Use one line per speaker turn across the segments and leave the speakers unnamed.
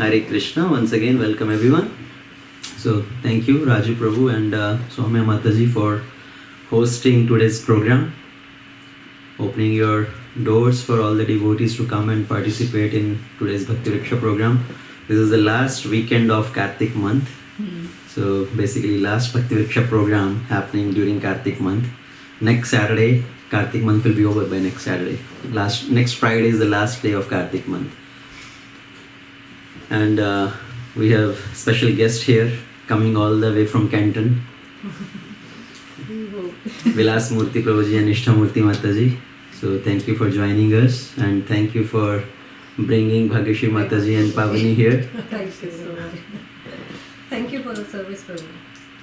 Hare Krishna. Once again, welcome everyone. So, thank you Raju Prabhu and Soumya Mataji for hosting today's program, opening your doors for all the devotees to come and participate in today's Bhakti Riksha program. This is the last weekend of Kartik month. So, basically last Bhakti Riksha program happening during Kartik month. Next Saturday, Kartik month will be over by next Saturday. Next Friday is the last day of Kartik month. And we have special guest here coming all the way from Canton. Vilas Murthy Prabhuji and Nishtha Murthy Mataji. So thank you for joining us and thank you for bringing Bhageshri Mataji and Pavani here.
Thank you so much. Thank you for the service, Prabhu.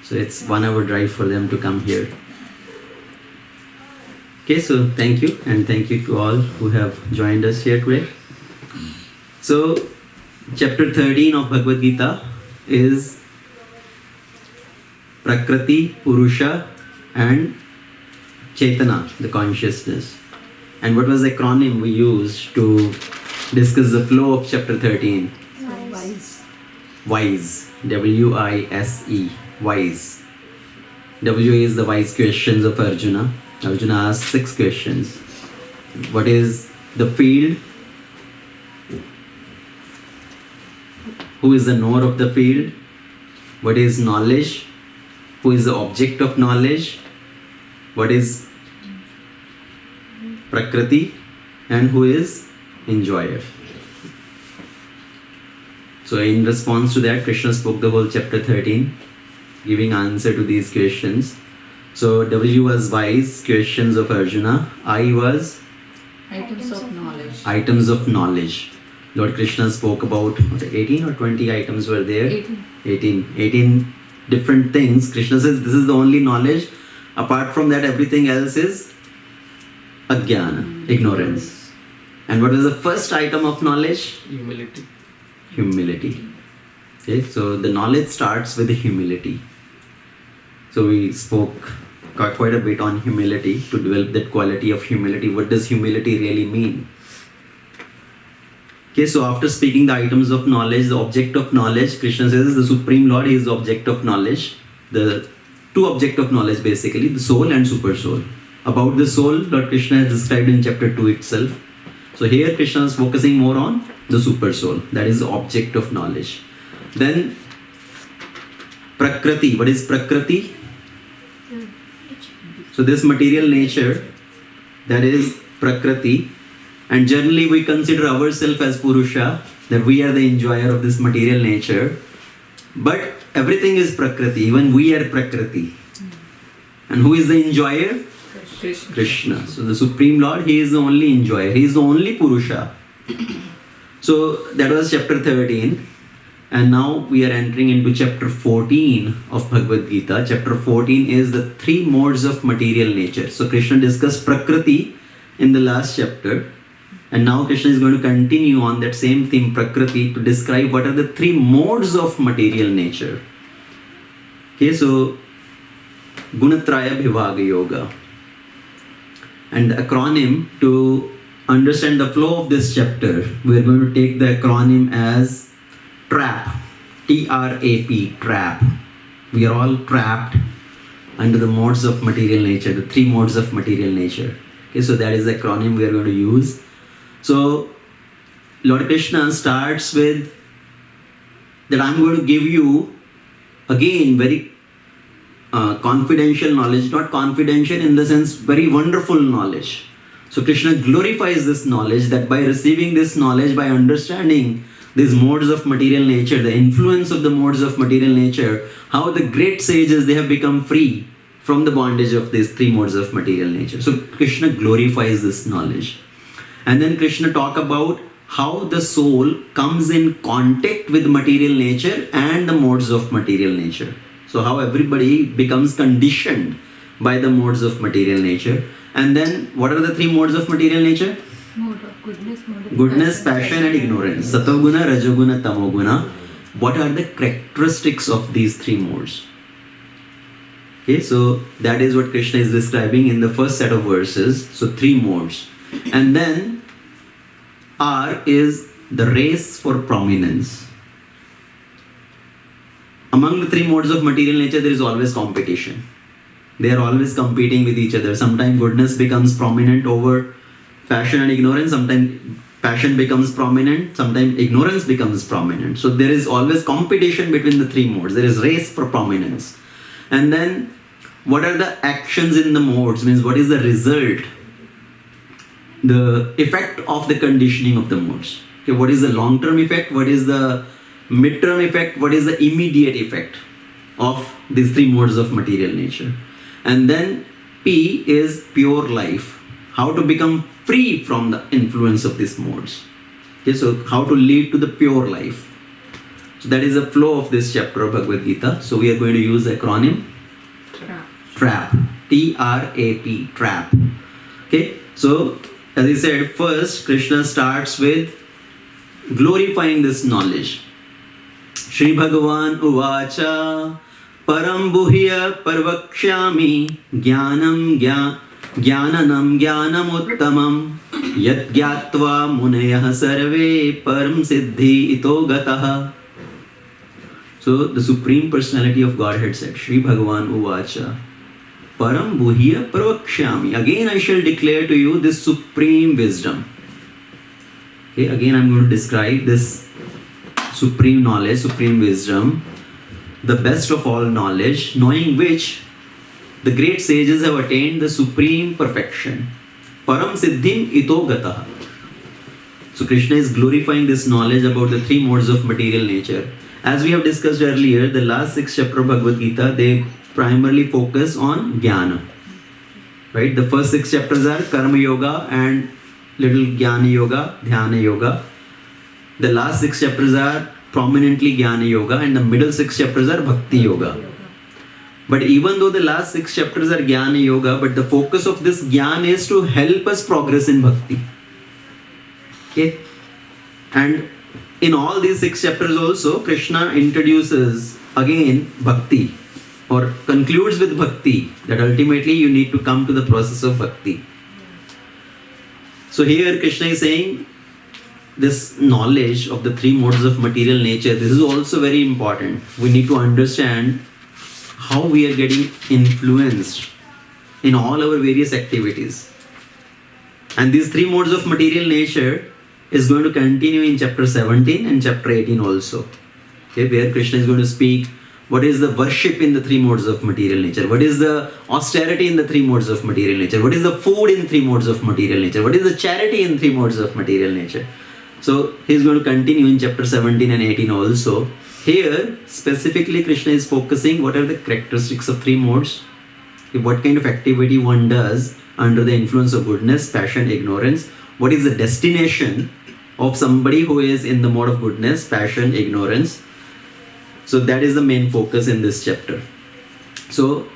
So it's 1 hour drive for them to come here. Okay, so thank you and thank you to all who have joined us here today. So chapter 13 of Bhagavad Gita is Prakriti, Purusha and Chetana, the consciousness. And what was the acronym we used to discuss the flow of chapter 13?
Wise.
WISE. W-I-S-E. WISE. W is the wise questions of Arjuna. Arjuna asked 6 questions. What is the field? Who is the knower of the field? What is knowledge? Who is the object of knowledge? What is Prakriti? And who is enjoyer? So in response to that, Krishna spoke the whole chapter 13, giving answer to these questions. So W was wise, questions of Arjuna. I was
Items of knowledge.
items of knowledge. Lord Krishna spoke about 18 or 20 items were there?
18.
18 different things. Krishna says this is the only knowledge. Apart from that, everything else is ajnana, ignorance. And what was the first item of knowledge?
Humility.
Humility. Okay, so the knowledge starts with the humility. So we spoke quite a bit on humility to develop that quality of humility. What does humility really mean? Okay, so after speaking the items of knowledge, the object of knowledge, Krishna says the Supreme Lord is the object of knowledge. The 2 object of knowledge basically, the soul and super soul. About the soul, Lord Krishna has described in chapter 2 itself. So here Krishna is focusing more on the super soul. That is the object of knowledge. Then Prakriti. What is Prakriti? So this material nature, that is Prakriti. And generally we consider ourselves as Purusha, that we are the enjoyer of this material nature. But everything is Prakriti, even we are Prakriti. And who is the enjoyer? Krishna. So the Supreme Lord, He is the only enjoyer. He is the only Purusha. So that was chapter 13. And now we are entering into chapter 14 of Bhagavad Gita. Chapter 14 is the 3 modes of material nature. So Krishna discussed Prakriti in the last chapter. And now Krishna is going to continue on that same theme, Prakriti, to describe what are the 3 modes of material nature. Okay, so Gunatraya Bhivāga Yoga. And the acronym to understand the flow of this chapter, we are going to take the acronym as TRAP. T-R-A-P, trap. We are all trapped under the modes of material nature, the 3 modes of material nature. Okay, so that is the acronym we are going to use. So Lord Krishna starts with that I'm going to give you again very confidential knowledge, not confidential in the sense very wonderful knowledge. So Krishna glorifies this knowledge, that by receiving this knowledge, by understanding these modes of material nature, the influence of the modes of material nature, how the great sages, they have become free from the bondage of these 3 modes of material nature. So Krishna glorifies this knowledge. And then Krishna talk about how the soul comes in contact with material nature and the modes of material nature. So how everybody becomes conditioned by the modes of material nature. And then what are the 3 modes of material nature?
Mode of goodness, mode of
Goodness, passion and ignorance. Satoguna, Rajoguna, Tamoguna. What are the characteristics of these 3 modes? Okay, so that is what Krishna is describing in the first set of verses. So 3 modes. And then R is the race for prominence. among the three modes of material nature, there is always competition. They are always competing with each other. Sometimes goodness becomes prominent over passion and ignorance. Sometimes passion becomes prominent. Sometimes ignorance becomes prominent. So there is always competition between the three modes. There is race for prominence. And then what are the actions in the modes? Means what is the result? The effect of the conditioning of the modes. Okay, what is the long-term effect? What is the mid-term effect? What is the immediate effect of these three modes of material nature? And then P is pure life. How to become free from the influence of these modes. Okay, so how to lead to the pure life. So that is the flow of this chapter of Bhagavad Gita. So we are going to use the acronym TRAP. T-R-A-P. TRAP. Okay, so as I said, first Krishna starts with glorifying this knowledge. Shri Bhagavan Uvacha Param Buhya Parvakshyami Jnanam Jnananam Jnanam Uttamam Yat Gyatva Munayah Sarve Param Siddhi Ito Gataha. So the Supreme Personality of Godhead said, Shri Bhagavan Uvacha Param Buhya Parvakshyami. Again I shall declare to you this supreme wisdom. Okay, again I'm going to describe this supreme knowledge, supreme wisdom, the best of all knowledge, knowing which the great sages have attained the supreme perfection. Param Siddhim Ito Gataha. So Krishna is glorifying this knowledge about the three modes of material nature. As we have discussed earlier, the last 6 chapters of Bhagavad Gita, they primarily focus on Jnana. Right? The first 6 chapters are Karma Yoga and little Jnana Yoga, Dhyana Yoga. The last 6 chapters are prominently Jnana Yoga and the middle 6 chapters are Bhakti Yoga. But even though the last 6 chapters are Jnana Yoga, but the focus of this Jnana is to help us progress in Bhakti. Okay? And in all these 6 chapters also, Krishna introduces again Bhakti or concludes with Bhakti, that ultimately you need to come to the process of Bhakti. So here Krishna is saying this knowledge of the three modes of material nature, this is also very important. We need to understand how we are getting influenced in all our various activities. And these three modes of material nature is going to continue in chapter 17 and chapter 18 also. Okay, where Krishna is going to speak what is the worship in the three modes of material nature, what is the austerity in the three modes of material nature, what is the food in three modes of material nature, what is the charity in three modes of material nature. So he is going to continue in chapter 17 and 18 also. Here specifically Krishna is focusing what are the characteristics of three modes, what kind of activity one does under the influence of goodness, passion, ignorance, what is the destination of somebody who is in the mode of goodness, passion, ignorance. So that is the main focus in this chapter. So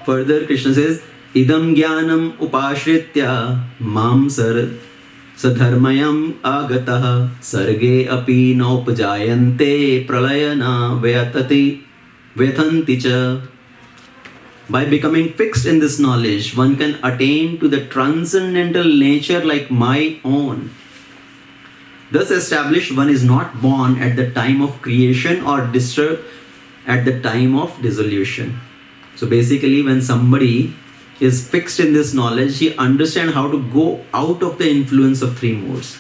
further Krishna says, Idam jnanam upashritya mam sadharmayam agataha sarge api naupajayante pralayana vetanti cha. By becoming fixed in this knowledge, one can attain to the transcendental nature like my own. Thus established, one is not born at the time of creation or disturbed at the time of dissolution. So basically when somebody is fixed in this knowledge, he understands how to go out of the influence of three modes,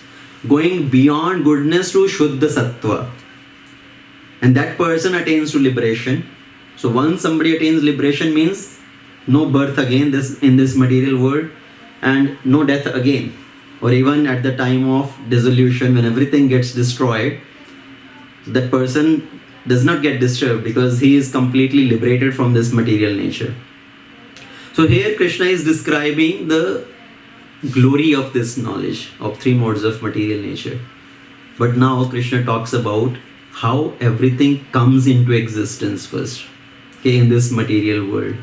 going beyond goodness to Shuddha Sattva. And that person attains to liberation. So once somebody attains liberation means no birth again in this material world and no death again. Or even at the time of dissolution, when everything gets destroyed, that person does not get disturbed because he is completely liberated from this material nature. So here Krishna is describing the glory of this knowledge of three modes of material nature. But now Krishna talks about how everything comes into existence first, okay, in this material world.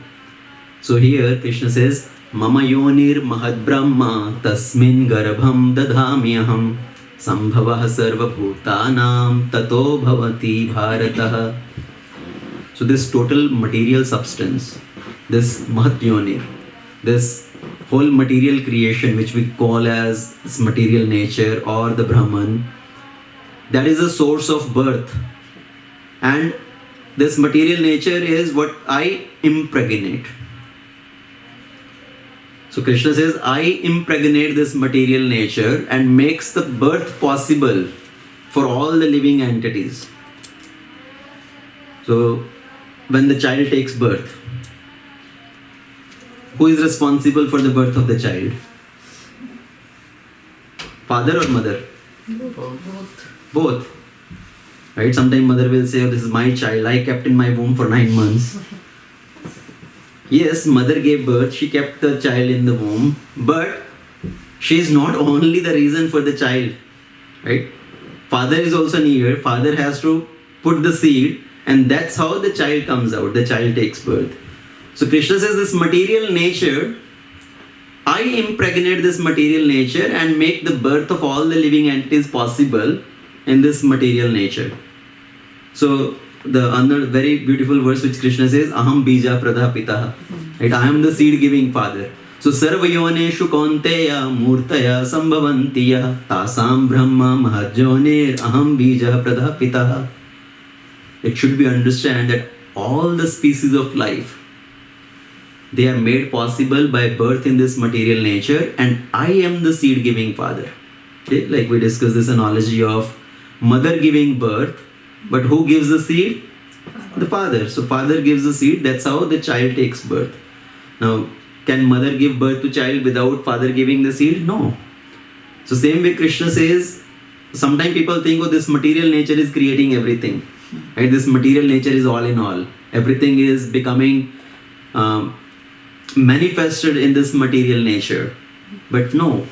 So here Krishna says, Mama yonir mahad brahma tasmin garbham dadhamyaham sambhavah sarva bhutanam tato bhavati bharatah. So this total material substance, this mahat yonir, this whole material creation which we call as this material nature or the Brahman, that is a source of birth. And this material nature is what I impregnate. So Krishna says, I impregnate this material nature and makes the birth possible for all the living entities. So when the child takes birth, who is responsible for the birth of the child? Father or mother? Both. Right? Sometimes mother will say, oh, this is my child, I kept in my womb for 9 months. Yes, mother gave birth, she kept the child in the womb, but she is not only the reason for the child. Right? Father is also needed, father has to put the seed, and that's how the child comes out, the child takes birth. So Krishna says this material nature, I impregnate this material nature and make the birth of all the living entities possible in this material nature. So the another very beautiful verse which Krishna says, Aham bija pradhapitah. Right? I am the seed giving father. So sarvayoneshu kaunteya murtaya sambhavantiya tasam brahma mahajyoner aham bija pradhapitah. It should be understood that all the species of life, they are made possible by birth in this material nature, and I am the seed giving father. Okay? Like we discussed this analogy of mother giving birth, but who gives the seed? The father. So father gives the seed, that's how the child takes birth. Now, can mother give birth to child without father giving the seed? No. So same way Krishna says, sometimes people think, oh, this material nature is creating everything. Right? This material nature is all in all. Everything is becoming manifested in this material nature. But no,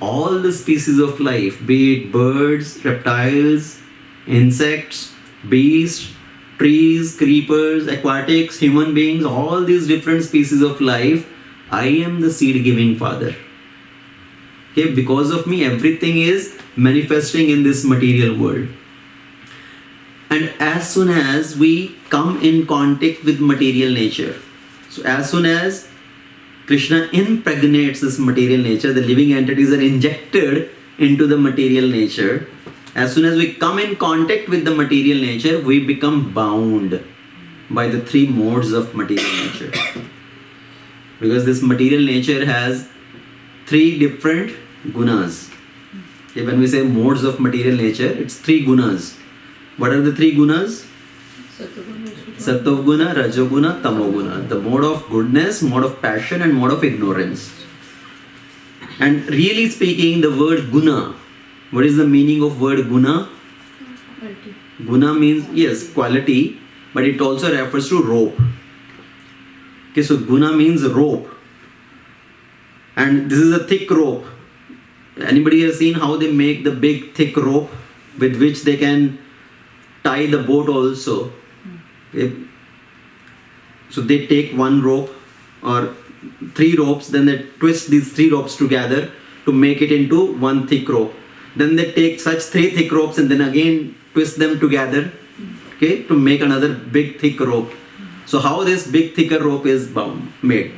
all the species of life, be it birds, reptiles, insects, beasts, trees, creepers, aquatics, human beings, all these different species of life, I am the seed giving father. Okay, because of me, everything is manifesting in this material world. And as soon as we come in contact with material nature, so as soon as Krishna impregnates this material nature, the living entities are injected into the material nature. As soon as we come in contact with the material nature, we become bound by the 3 modes of material nature. Because this material nature has 3 different gunas. Okay, when we say modes of material nature, it's 3 gunas. What are the 3 gunas? Sattva guna, Rajo guna, Tamo guna. The mode of goodness, mode of passion, and mode of ignorance. And really speaking, the word guna, what is the meaning of word guna?
Quality.
Guna means, yes, quality, but it also refers to rope. Okay, so guna means rope. And this is a thick rope. Anybody has seen how they make the big thick rope with which they can tie the boat also? So they take 1 rope or 3 ropes, then they twist these 3 ropes together to make it into 1 thick rope. Then they take such 3 thick ropes and then again twist them together, okay, to make another big thick rope. So how this big thicker rope is made?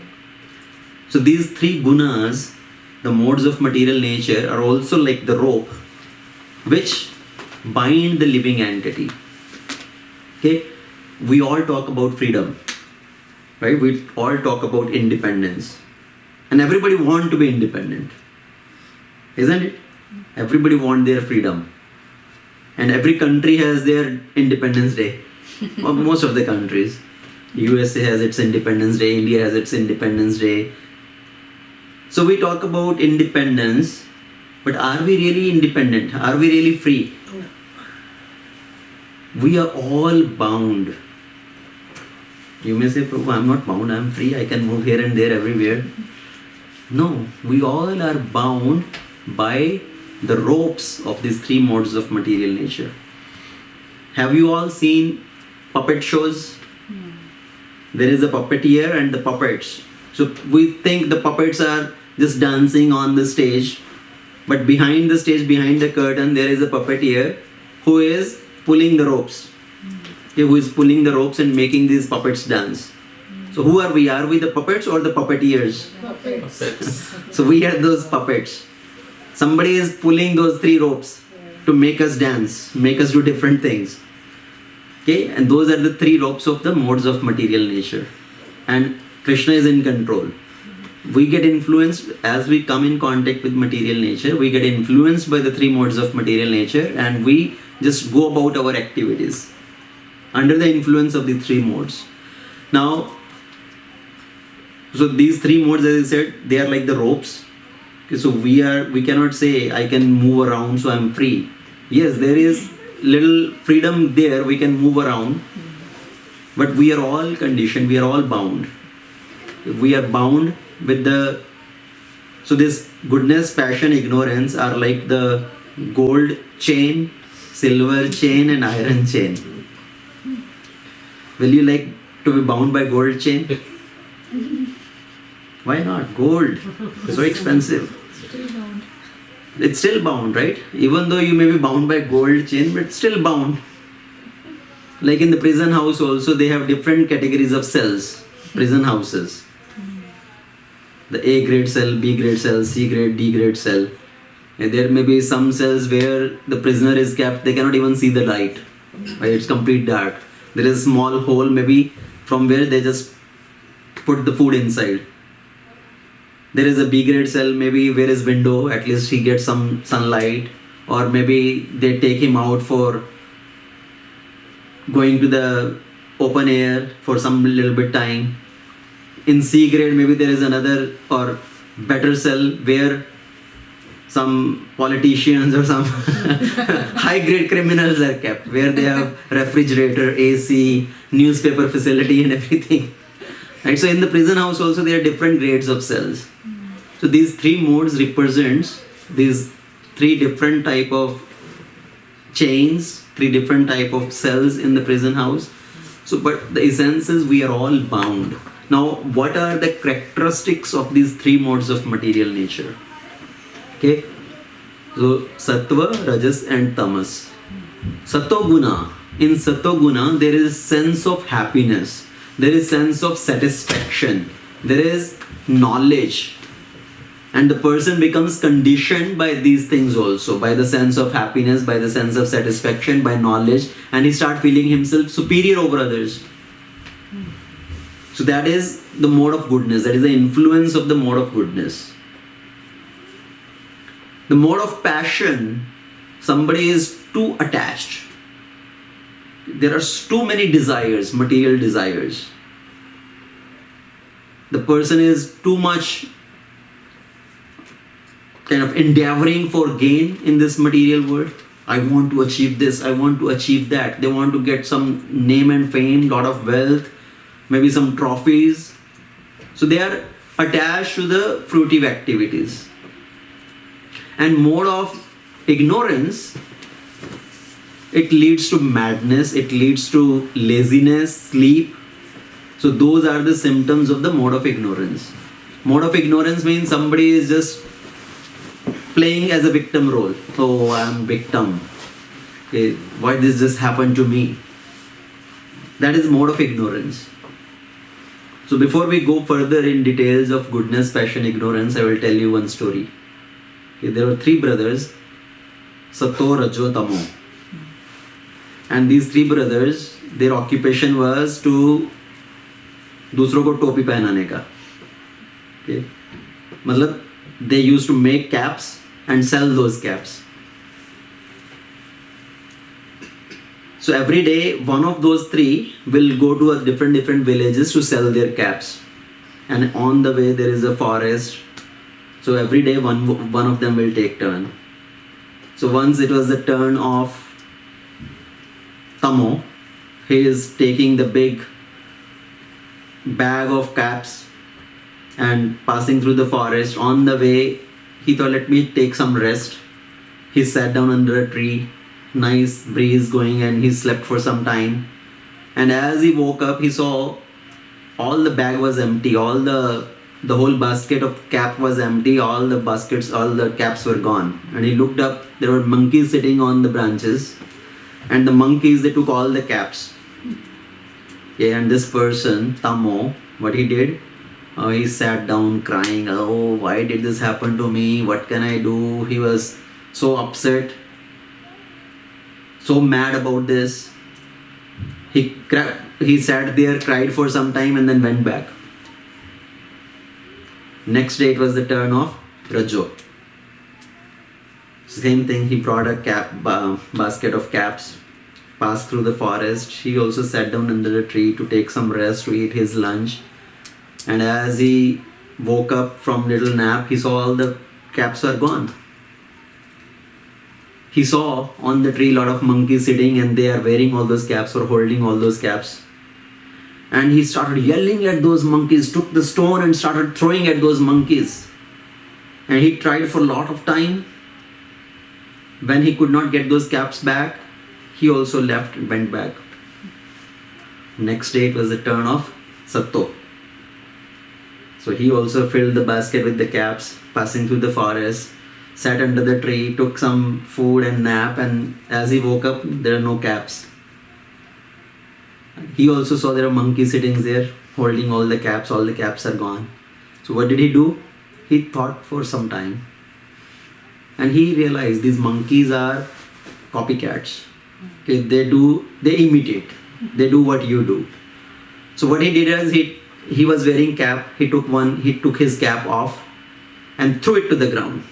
So these 3 gunas, the modes of material nature, are also like the rope which bind the living entity. Okay, we all talk about freedom, right? We all talk about independence, and everybody wants to be independent, isn't it? Everybody wants their freedom, and every country has their Independence Day. Most of the countries, USA has its Independence Day, India has its Independence Day. So we talk about independence, but are we really independent? Are we really free? We are all bound. You may say, Prabhu, I am not bound, I am free, I can move here and there everywhere. No, we all are bound by the ropes of these 3 modes of material nature. Have you all seen puppet shows? There is a puppeteer and the puppets. So we think the puppets are just dancing on the stage, but behind the stage, behind the curtain, there is a puppeteer who is pulling the ropes. Okay, who is pulling the ropes and making these puppets dance. So who are we? Are we the puppets or the puppeteers?
Puppets.
So we are those puppets. Somebody is pulling those 3 ropes to make us dance, make us do different things. Okay, and those are the three ropes of the modes of material nature. And Krishna is in control. We get influenced as we come in contact with material nature. We get influenced by the three modes of material nature, and we just go about our activities under the influence of the three modes. Now, so these three modes, as I said, they are like the ropes. Okay, so we cannot say I can move around, so I'm free. Yes, there is little freedom there. We can move around, but we are all conditioned. We are all bound. We are bound with the. So this goodness, passion, ignorance are like the gold chain, silver chain, and iron chain. Will you like to be bound by gold chain? Why not? Gold. So expensive.
Still bound.
It's still bound, right? Even though you may be bound by gold chain, but still bound. Like in the prison house also, they have different categories of cells. Prison houses. The A grade cell, B grade cell, C grade, D grade cell. And there may be some cells where the prisoner is kept, they cannot even see the light. Right? It's complete dark. There is a small hole maybe from where they just put the food inside. There is a B grade cell, maybe where is window, at least he gets some sunlight, or maybe they take him out for going to the open air for some little bit time. In C grade, maybe there is another or better cell where some politicians or some high grade criminals are kept, where they have refrigerator, AC, newspaper facility and everything. Right? So in the prison house also there are different grades of cells. So these three modes represents these three different type of chains, three different type of cells in the prison house. So but the essence is we are all bound. Now what are the characteristics of these three modes of material nature? Okay, so sattva, rajas and tamas. Satoguna. In satoguna there is sense of happiness. There is sense of satisfaction. There is knowledge. And the person becomes conditioned by these things also, by the sense of happiness, by the sense of satisfaction, by knowledge, and he starts feeling himself superior over others. So that is the mode of goodness, that is the influence of the mode of goodness. The mode of passion, somebody is too attached. There are too many desires, material desires. The person is too much kind of endeavoring for gain in this material world. I want to achieve this, I want to achieve that. They want to get some name and fame, lot of wealth, maybe some trophies. So they are attached to the fruitive activities. And mode of ignorance, it leads to madness, it leads to laziness, sleep. So those are the symptoms of the mode of ignorance. Mode of ignorance means somebody is just playing as a victim role. Oh, I am victim. Okay, why this just happened to me? That is mode of ignorance. So before we go further in details of goodness, passion, ignorance, I will tell you one story. Okay, there were three brothers, Sato, Rajo, Tamo. And these three brothers, their occupation was to दूसरों को टोपी पहनाने का. Okay, मतलब they used to make caps and sell those caps. So every day one of those three will go to a different villages to sell their caps, and on the way there is a forest. So every day one of them will take turn. So once it was the turn of Tamo. He is taking the big bag of caps and passing through the forest. On the way, he thought, let me take some rest. He sat down under a tree, nice breeze going, and he slept for some time. And as he woke up, he saw all the bag was empty, all the whole basket of cap was empty, all the caps were gone. And he looked up, there were monkeys sitting on the branches, and the monkeys, they took all the caps. Yeah, and this person, Tamo, what he did, he sat down crying, oh, why did this happen to me? What can I do? He was so upset, so mad about this. He sat there, cried for some time and then went back. Next day it was the turn of Rajo. Same thing, he brought a basket of caps, passed through the forest. He also sat down under a tree to take some rest, to eat his lunch. And as he woke up from little nap, he saw all the caps were gone. He saw on the tree a lot of monkeys sitting and they are wearing all those caps or holding all those caps. And he started yelling at those monkeys, took the stone and started throwing at those monkeys. And he tried for a lot of time. When he could not get those caps back, he also left and went back. Next day it was the turn of Satto. So he also filled the basket with the caps, passing through the forest, sat under the tree, took some food and nap, and as he woke up, there are no caps. He also saw there are monkeys sitting there, holding all the caps are gone. So what did he do? He thought for some time. And he realized these monkeys are copycats. Okay, they imitate. They do what you do. So what he did is he was wearing cap. He took his cap off and threw it to the ground.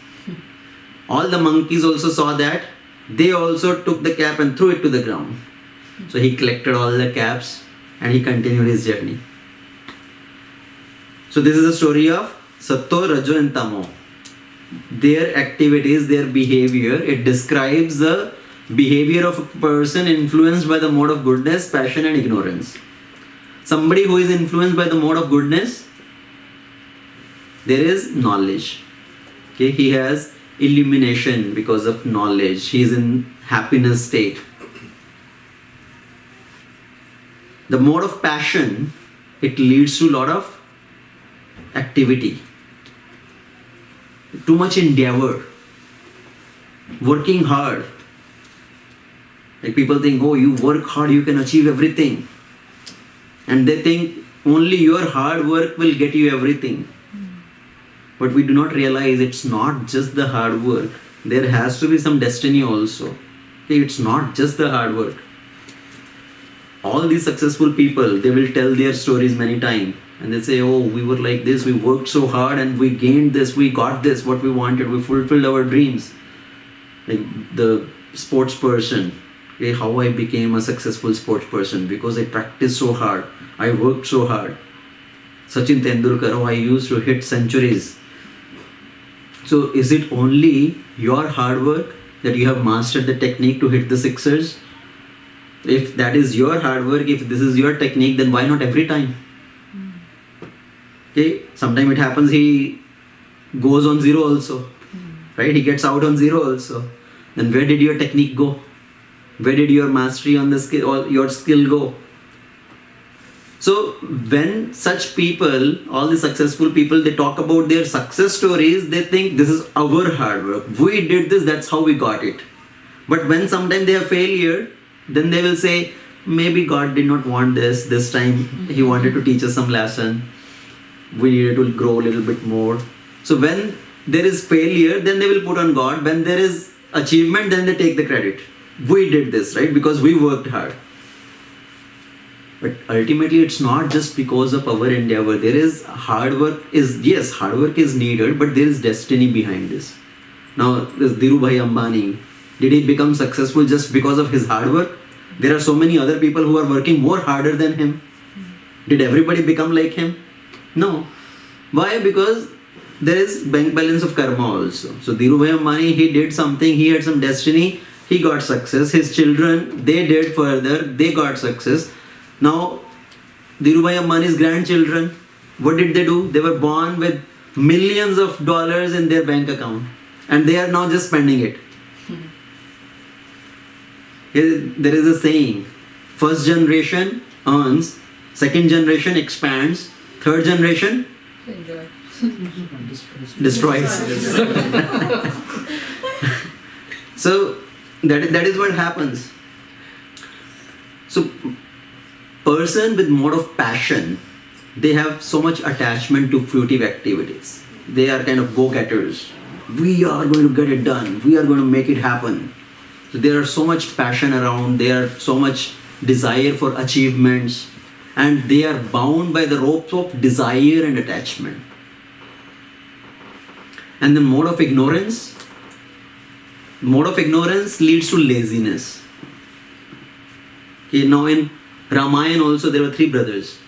All the monkeys also saw that. They also took the cap and threw it to the ground. So he collected all the caps and he continued his journey. So this is the story of Satto, Rajo and Tamo. Their activities, their behavior, it describes the behavior of a person influenced by the mode of goodness, passion and ignorance. Somebody who is influenced by the mode of goodness, there is knowledge. Okay, he has illumination because of knowledge. He is in happiness state. The mode of passion, it leads to a lot of activity. Too much endeavor. Working hard. Like people think, oh, you work hard, you can achieve everything. And they think only your hard work will get you everything. But we do not realize it's not just the hard work. There has to be some destiny also. Okay, it's not just the hard work. All these successful people, they will tell their stories many times. And they say, oh, we were like this, we worked so hard and we gained this, we got this, what we wanted, we fulfilled our dreams. Like the sports person, okay, how I became a successful sports person, because I practiced so hard, I worked so hard. Sachin Tendulkar, oh, I used to hit centuries. So is it only your hard work that you have mastered the technique to hit the sixers? If that is your hard work, if this is your technique, then why not every time? Okay, sometimes it happens he goes on zero also, right? He gets out on zero also. Then where did your technique go? Where did your mastery on the skill or your skill go? So when such people, all the successful people, they talk about their success stories, they think this is our hard work. We did this, that's how we got it. But when sometimes they have failure, then they will say, maybe God did not want this time. He wanted to teach us some lesson. We needed to grow a little bit more. So when there is failure, then they will put on God. When there is achievement, then they take the credit. We did this, right? Because we worked hard. But ultimately, it's not just because of our endeavor. There is hard work hard work is needed, but there is destiny behind this. Now, this Dhirubhai Ambani, did he become successful just because of his hard work? There are so many other people who are working more harder than him. Did everybody become like him? No. Why? Because there is bank balance of karma also. So Dhirubhai Ambani, he did something, he had some destiny, he got success. His children, they did further, they got success. Now, Dhirubhai Ambani's grandchildren, what did they do? They were born with millions of dollars in their bank account. And they are now just spending it. There is a saying, first generation earns, second generation expands, third generation destroys. So that is what happens. So person with mode of passion, they have so much attachment to fruitive activities. They are kind of go-getters. We are going to get it done. We are going to make it happen. So there are so much passion around. They are so much desire for achievements, and they are bound by the ropes of desire and attachment. And the mode of ignorance leads to laziness. Okay, now in Ramayana also there were three brothers.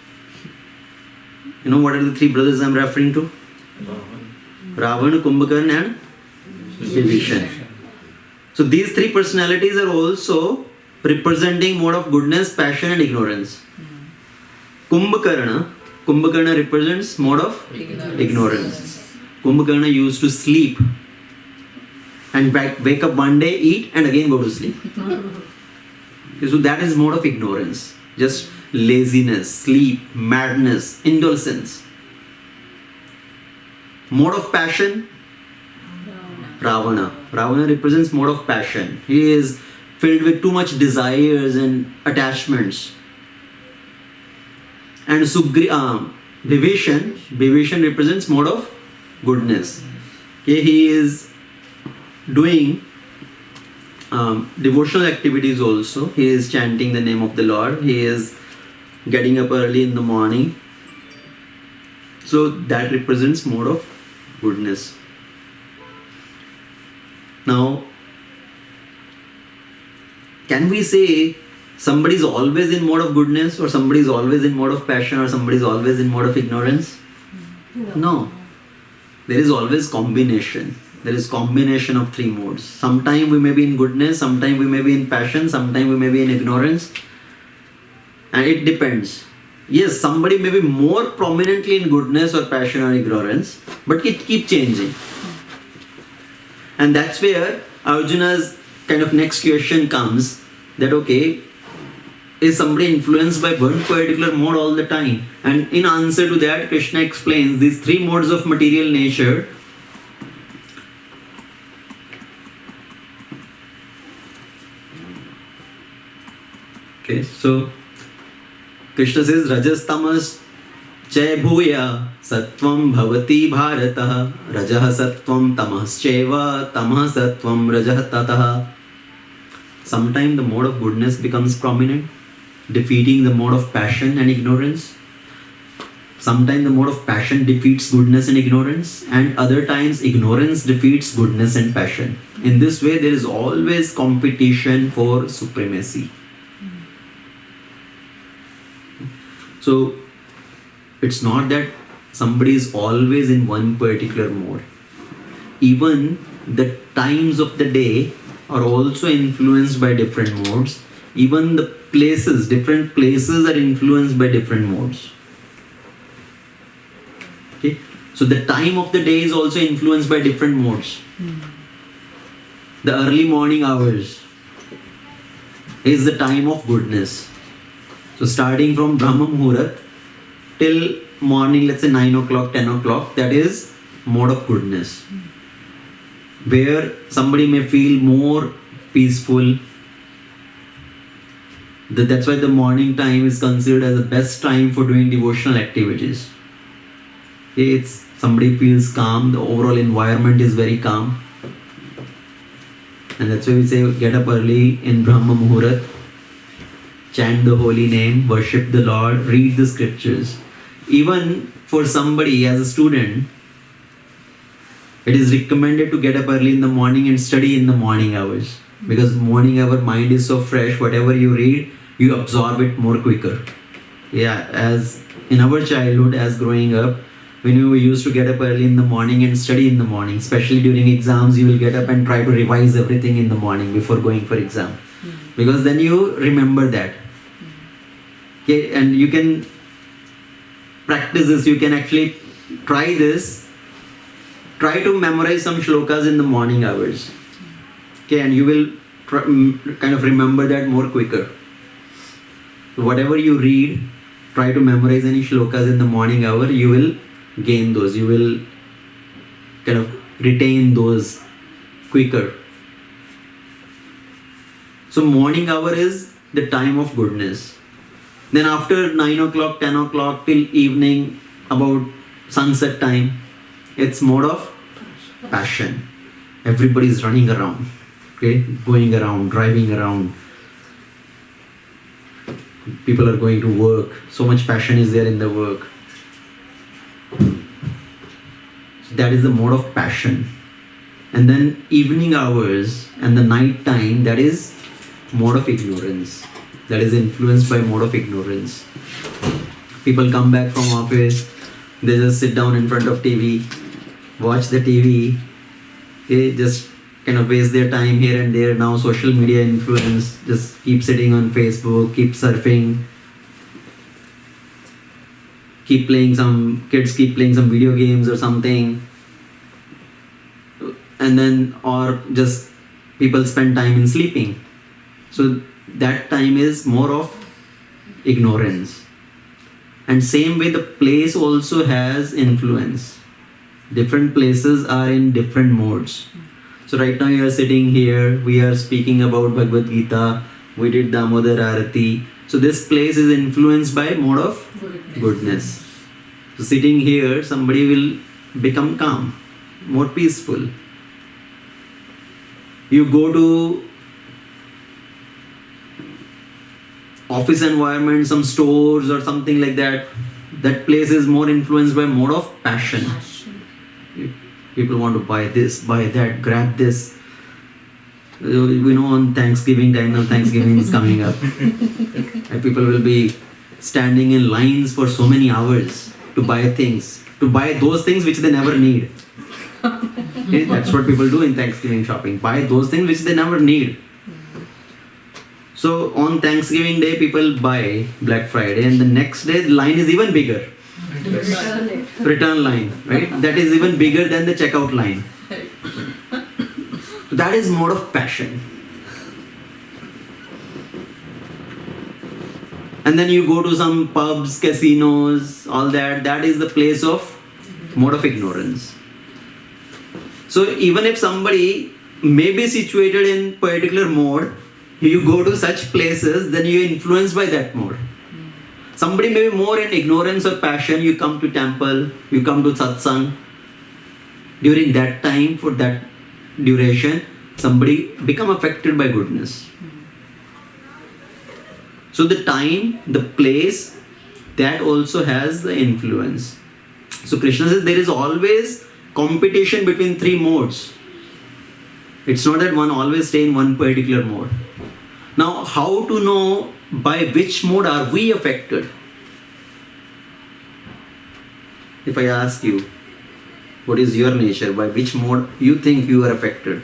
You know what are the three brothers I am referring to? Ravana, Kumbhakarna and Vibhishan. So these three personalities are also representing mode of goodness, passion and ignorance. Kumbhakarna represents mode of ignorance. Kumbhakarna used to sleep and wake up one day, eat and again go to sleep. Okay, so that is mode of ignorance. Just laziness, sleep, madness, indulgence. Mode of passion, Ravana. Ravana represents mode of passion. He is filled with too much desires and attachments. And Vibhishan represents mode of goodness. Okay, he is doing devotional activities also. He is chanting the name of the Lord. He is getting up early in the morning. So that represents mode of goodness. Now, can we say somebody is always in mode of goodness, or somebody is always in mode of passion, or somebody is always in mode of ignorance? No. There is always combination. There is combination of three modes. Sometime we may be in goodness, sometime we may be in passion, sometime we may be in ignorance. And it depends. Yes, somebody may be more prominently in goodness or passion or ignorance, but it keeps changing. And that's where Arjuna's kind of next question comes, that okay, is somebody influenced by one particular mode all the time? And in answer to that, Krishna explains these three modes of material nature. Okay, so Krishna says, Rajas tamas Chay bhuya sattvam bhavati bharatah rajah sattvam tamahas cheva tamah sattvam rajah tatah. Sometimes the mode of goodness becomes prominent, defeating the mode of passion and ignorance. Sometimes the mode of passion defeats goodness and ignorance, and other times ignorance defeats goodness and passion. In this way, there is always competition for supremacy. So, it's not that somebody is always in one particular mode. Even the times of the day are also influenced by different modes. Even the places, different places are influenced by different modes. Okay? So the time of the day is also influenced by different modes. The early morning hours is the time of goodness. So starting from Brahma Muhurat till morning, let's say 9 o'clock, 10 o'clock, that is mode of goodness. Where somebody may feel more peaceful. That's why the morning time is considered as the best time for doing devotional activities. It's somebody feels calm, the overall environment is very calm. And that's why we say get up early in Brahma Muhurat, chant the holy name, worship the Lord, read the scriptures. Even for somebody as a student, it is recommended to get up early in the morning and study in the morning hours. Because morning hour mind is so fresh, whatever you read, you absorb it more quicker. Yeah, as in our childhood, as growing up, when you used to get up early in the morning and study in the morning, especially during exams, you will get up and try to revise everything in the morning before going for exam. Because then you remember that. Okay, and you can practice this, you can actually try this. Try to memorize some shlokas in the morning hours. Okay, and you will kind of remember that more quicker. So whatever you read, try to memorize any shlokas in the morning hour, you will gain those. You will kind of retain those quicker. So morning hour is the time of goodness. Then after 9 o'clock, 10 o'clock till evening, about sunset time, it's mode of passion. Everybody is running around, okay, going around, driving around. People are going to work. So much passion is there in the work. So that is the mode of passion. And then evening hours and the night time, that is mode of ignorance. That is influenced by mode of ignorance. People come back from office, they just sit down in front of TV, watch the TV, they just kind of waste their time here and there. Now social media influence, just keep sitting on Facebook, keep surfing, kids keep playing some video games or something. And then, or just people spend time in sleeping. So that time is more of ignorance. And same way the place also has influence. Different places are in different modes. So right now you are sitting here, we are speaking about Bhagavad Gita, we did Damodar Arati. So this place is influenced by mode of goodness. So sitting here, somebody will become calm, more peaceful. You go to office environment, some stores or something like that, that place is more influenced by mode of passion. People want to buy this, buy that, grab this. We know on Thanksgiving time, now Thanksgiving is coming up. And people will be standing in lines for so many hours to buy things, to buy those things which they never need. Okay? That's what people do in Thanksgiving shopping, buy those things which they never need. So on Thanksgiving day, people buy Black Friday, and the next day the line is even bigger. Return line, right? That is even bigger than the checkout line. So that is mode of passion. And then you go to some pubs, casinos, all that. That is the place of mode of ignorance. So even if somebody may be situated in particular mode, you go to such places, then you are influenced by that mode. Somebody may be more in ignorance or passion, you come to temple, you come to satsang. During that time, for that duration, somebody become affected by goodness. So the time, the place, that also has the influence. So Krishna says there is always competition between three modes. It's not that one always stay in one particular mode. Now, how to know by which mode are we affected? If I ask you, what is your nature? By which mode you think you are affected?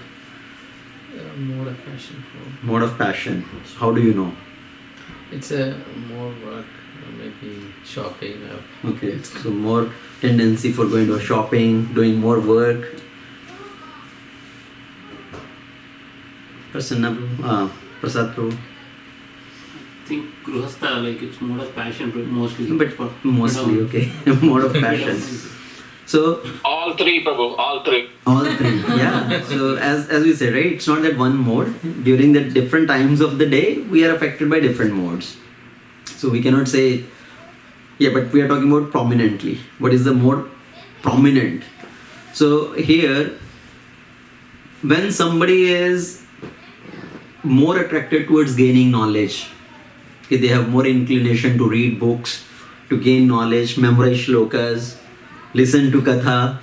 Mode of passion.
Mode of passion. How do you know?
It's a more work, maybe shopping.
Okay, so more tendency for going to shopping, doing more work. Prasad Prabhu.
I think Grihastha, like it's mode of passion mostly.
But mostly, okay. Mode of passion. So
all three, Prabhu, all three.
All three, yeah. So as we said, right, it's not that one mode. During the different times of the day, we are affected by different modes. So we cannot say, yeah, but we are talking about prominently. What is the mode prominent? So here, when somebody is more attracted towards gaining knowledge, okay, they have more inclination to read books, to gain knowledge, memorize shlokas, listen to katha,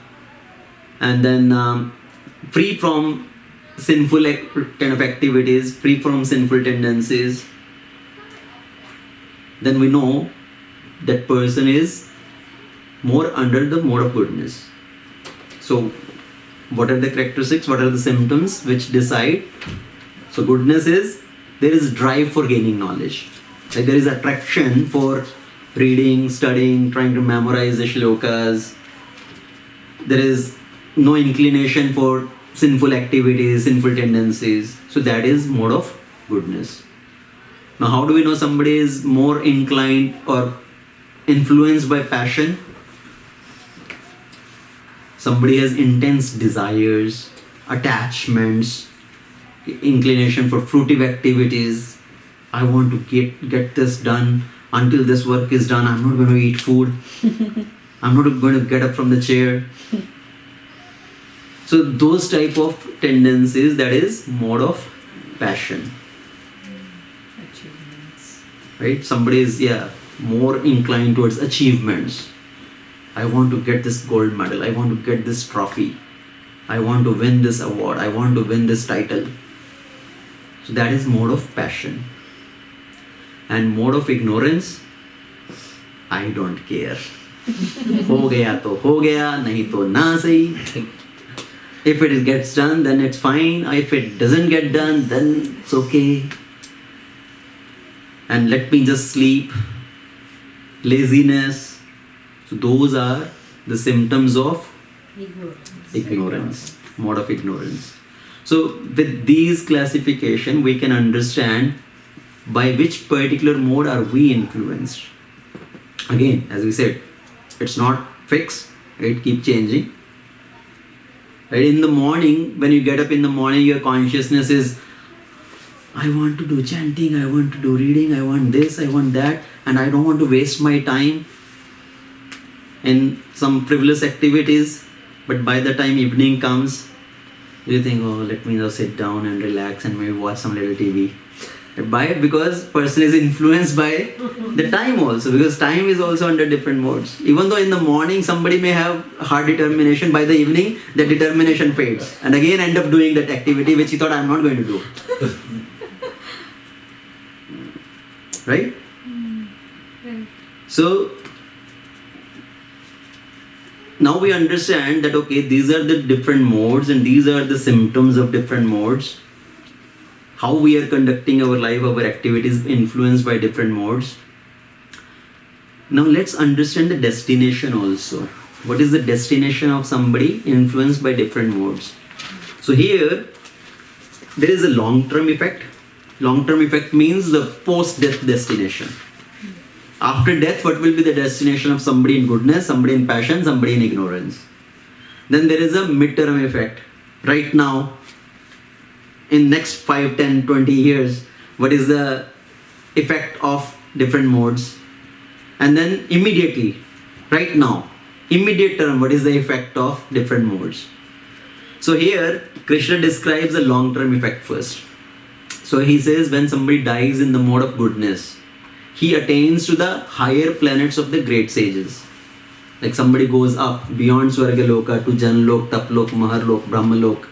and then free from sinful kind of activities, free from sinful tendencies, then we know that person is more under the mode of goodness. So what are the characteristics, what are the symptoms which decide? So goodness is, there is drive for gaining knowledge. Like there is attraction for reading, studying, trying to memorize the shlokas. There is no inclination for sinful activities, sinful tendencies. So that is mode of goodness. Now how do we know somebody is more inclined or influenced by passion? Somebody has intense desires, attachments, inclination for fruitive activities. I want to get this done. Until this work is done, I'm not going to eat food. I'm not going to get up from the chair. So those type of tendencies, that is mode of passion. right? Somebody is more inclined towards achievements. I want to get this gold medal, I want to get this trophy, I want to win this award, I want to win this title. So that is mode of passion. And mode of ignorance, I don't care. हो गया तो हो गया, नहीं तो ना सही. If it gets done, then it's fine. If it doesn't get done, then it's okay. And let me just sleep. Laziness. So those are the symptoms of ignorance, mode of ignorance. So with these classification, we can understand by which particular mode are we influenced. Again, as we said, it's not fixed, it keeps changing. Right? In the morning, when you get up in the morning, your consciousness is, I want to do chanting, I want to do reading, I want this, I want that, and I don't want to waste my time in some frivolous activities. But by the time evening comes, you think, oh, let me just sit down and relax and maybe watch some little TV. Because person is influenced by the time also, because time is also under different modes. Even though in the morning somebody may have hard determination, by the evening that determination fades and again end up doing that activity which he thought I'm not going to do. Right? So now we understand that okay, these are the different modes and these are the symptoms of different modes. How we are conducting our life, our activities influenced by different modes. Now let's understand the destination also. What is the destination of somebody influenced by different modes? So here, there is a long-term effect. Long-term effect means the post-death destination. After death, what will be the destination of somebody in goodness, somebody in passion, somebody in ignorance? Then there is a mid-term effect. Right now, in next 5, 10, 20 years, what is the effect of different modes? And then immediately, right now, immediate term, what is the effect of different modes? So here, Krishna describes a long-term effect first. So he says when somebody dies in the mode of goodness, he attains to the higher planets of the great sages. Like somebody goes up beyond Swargaloka to Janlok, Taplok, Maharlok, Brahmalok.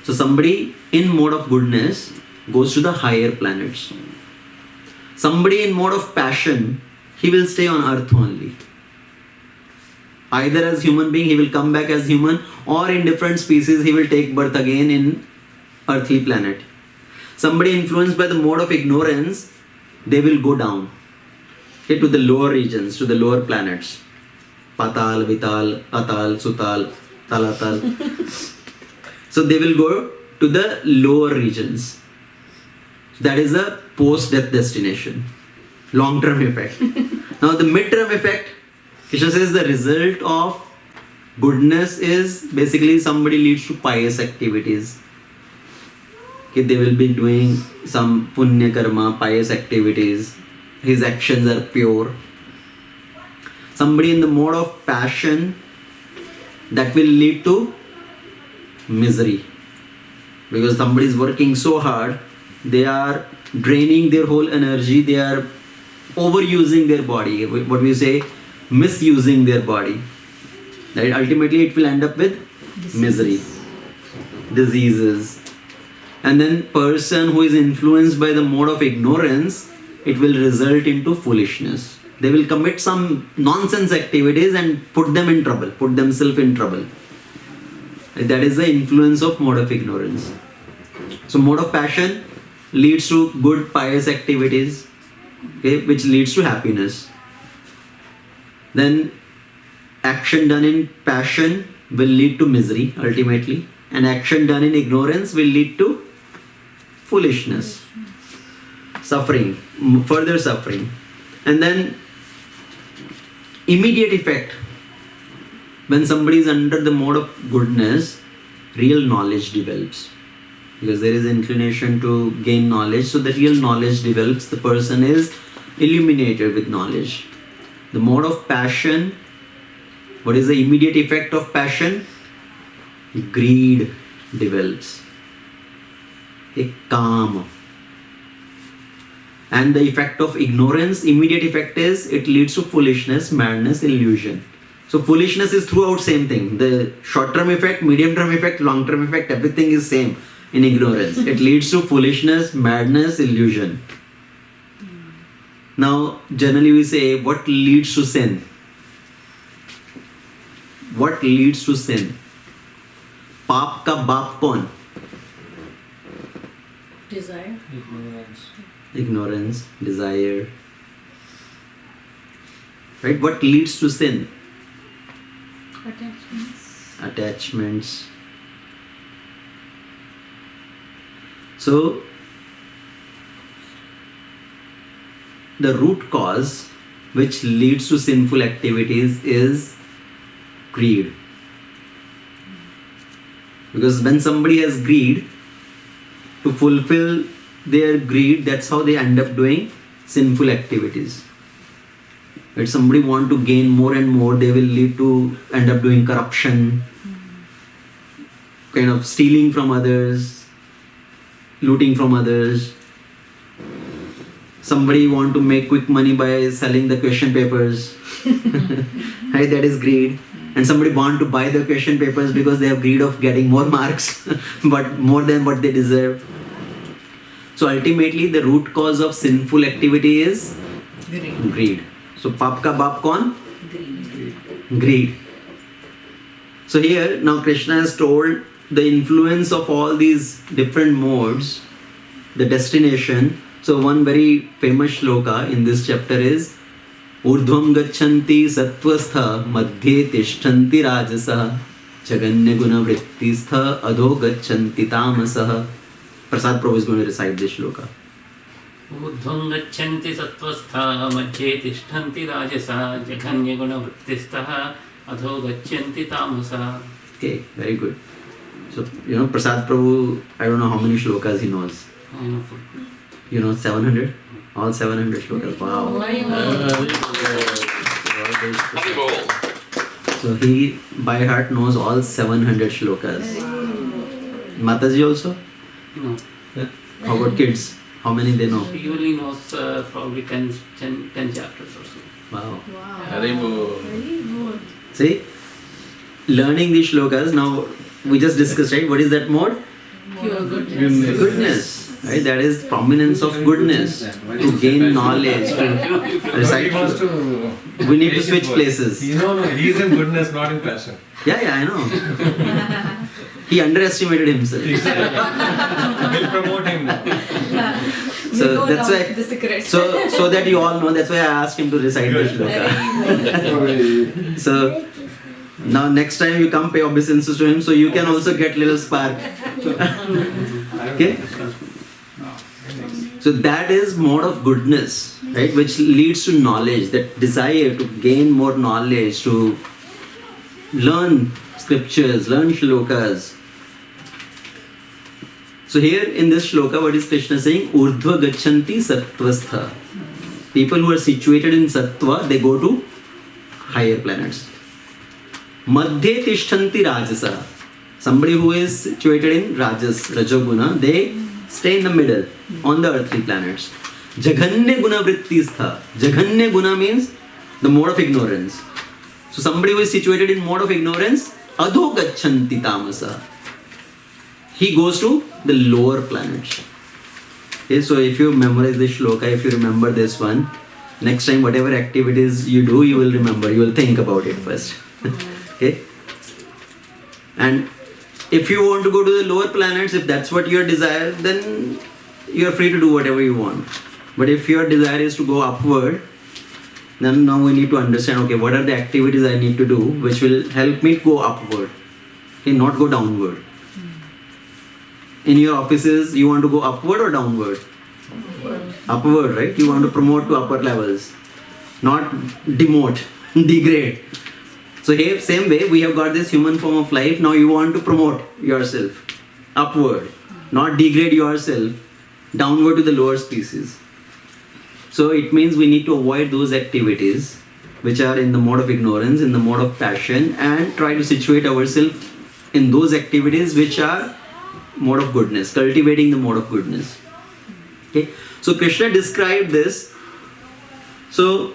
So somebody in mode of goodness goes to the higher planets. Somebody in mode of passion, he will stay on earth only. Either as human being, he will come back as human, or in different species, he will take birth again in earthly planet. Somebody influenced by the mode of ignorance, they will go down to the lower regions, to the lower planets. Patal, Vital, Atal, Sutal, Talatal. So they will go to the lower regions. That is a post-death destination. Long-term effect. Now the mid-term effect, Krishna says the result of goodness is basically somebody leads to pious activities. Okay, they will be doing some punya karma, pious activities. His actions are pure. Somebody in the mode of passion, that will lead to misery, because somebody is working so hard, they are draining their whole energy, they are overusing their body, what we say, misusing their body, right? Ultimately it will end up with misery, diseases. And then person who is influenced by the mode of ignorance, it will result into foolishness. They will commit some nonsense activities and put them in trouble, put themselves in trouble. That is the influence of mode of ignorance. So mode of passion leads to good pious activities, okay, which leads to happiness. Then action done in passion will lead to misery ultimately, and action done in ignorance will lead to foolishness, suffering, further suffering. And then immediate effect. When somebody is under the mode of goodness, real knowledge develops. Because there is inclination to gain knowledge, so the real knowledge develops. The person is illuminated with knowledge. The mode of passion, what is the immediate effect of passion? Greed develops. A calm. And the effect of ignorance, immediate effect is it leads to foolishness, madness, illusion. So foolishness is throughout same thing. The short-term effect, medium-term effect, long-term effect, everything is same in ignorance. It leads to foolishness, madness, illusion. Now, generally we say, what leads to sin? What leads to sin? पाप का बाप कौन?
Desire.
Ignorance, desire. Right? What leads to sin? Attachments. So, the root cause which leads to sinful activities is greed. Because when somebody has greed, to fulfill their greed, that's how they end up doing sinful activities. If somebody want to gain more and more, they will lead to end up doing corruption, kind of stealing from others, looting from others. Somebody want to make quick money by selling the question papers. Right, that is greed. And somebody want to buy the question papers because they have greed of getting more marks, but more than what they deserve. So ultimately the root cause of sinful activity is greed. So paap ka baap kaun? Greed. So here now Krishna has told the influence of all these different modes, the destination. So one very famous shloka in this chapter is Urdhvam gachanti sattvastha madhye tishtanti rajasah jaganya guna vrittistha adho gachanti tamasah. Prasad Prabhu is going to recite this shloka.
ऊर्ध्वं गच्छन्ति सत्त्वस्था मध्ये तिष्ठन्ति राजसा जघन्यगुणवृत्तिस्थः अधो गच्छन्ति तामसा.
Okay, very good. So, Prasad Prabhu, I don't know how many shlokas he knows.
I know.
700? All 700 shlokas. Wow. So he by heart knows all 700 shlokas. Mataji also?
No.
How about kids? How many they know?
He only knows probably 10 chapters or so.
Wow.
Haribo.
See? Learning these shlokas, now we just discussed, right? What is that mode?
Pure goodness.
Goodness. Right? That is prominence of goodness. To gain knowledge, to recite. We need to switch places.
No, he is in goodness, not in passion.
Yeah, I know. He underestimated himself.
We'll promote him now.
So that's why.
The secret.
So that you all know, that's why I asked him to recite the shloka. So now next time you come pay obeisances to him, so you can also get little spark. Okay? So that is mode of goodness, right? Which leads to knowledge, that desire to gain more knowledge, to learn scriptures, learn shlokas. So here in this shloka, what is Krishna saying? Urdhva gachanti sattvastha. People who are situated in sattva, they go to higher planets. Madhye tishtanti rajasa. Somebody who is situated in rajas, rajoguna, they stay in the middle on the earthly planets. Jaganya guna vrittistha. Jaganya guna means the mode of ignorance. So somebody who is situated in mode of ignorance, adho gachanti tamasa. He goes to the lower planets. Okay, so if you memorize this shloka, if you remember this one, next time whatever activities you do, you will remember, you will think about it first. Okay? And if you want to go to the lower planets, if that's what your desire, then you are free to do whatever you want. But if your desire is to go upward, then now we need to understand, okay, what are the activities I need to do which will help me go upward, okay, not go downward. In your offices, you want to go upward or downward? Upward, right? You want to promote to upper levels, not demote, degrade. So here, same way, we have got this human form of life. Now you want to promote yourself upward, not degrade yourself downward to the lower species. So it means we need to avoid those activities which are in the mode of ignorance, in the mode of passion, and try to situate ourselves in those activities which are mode of goodness, cultivating the mode of goodness. Okay, so Krishna described this. So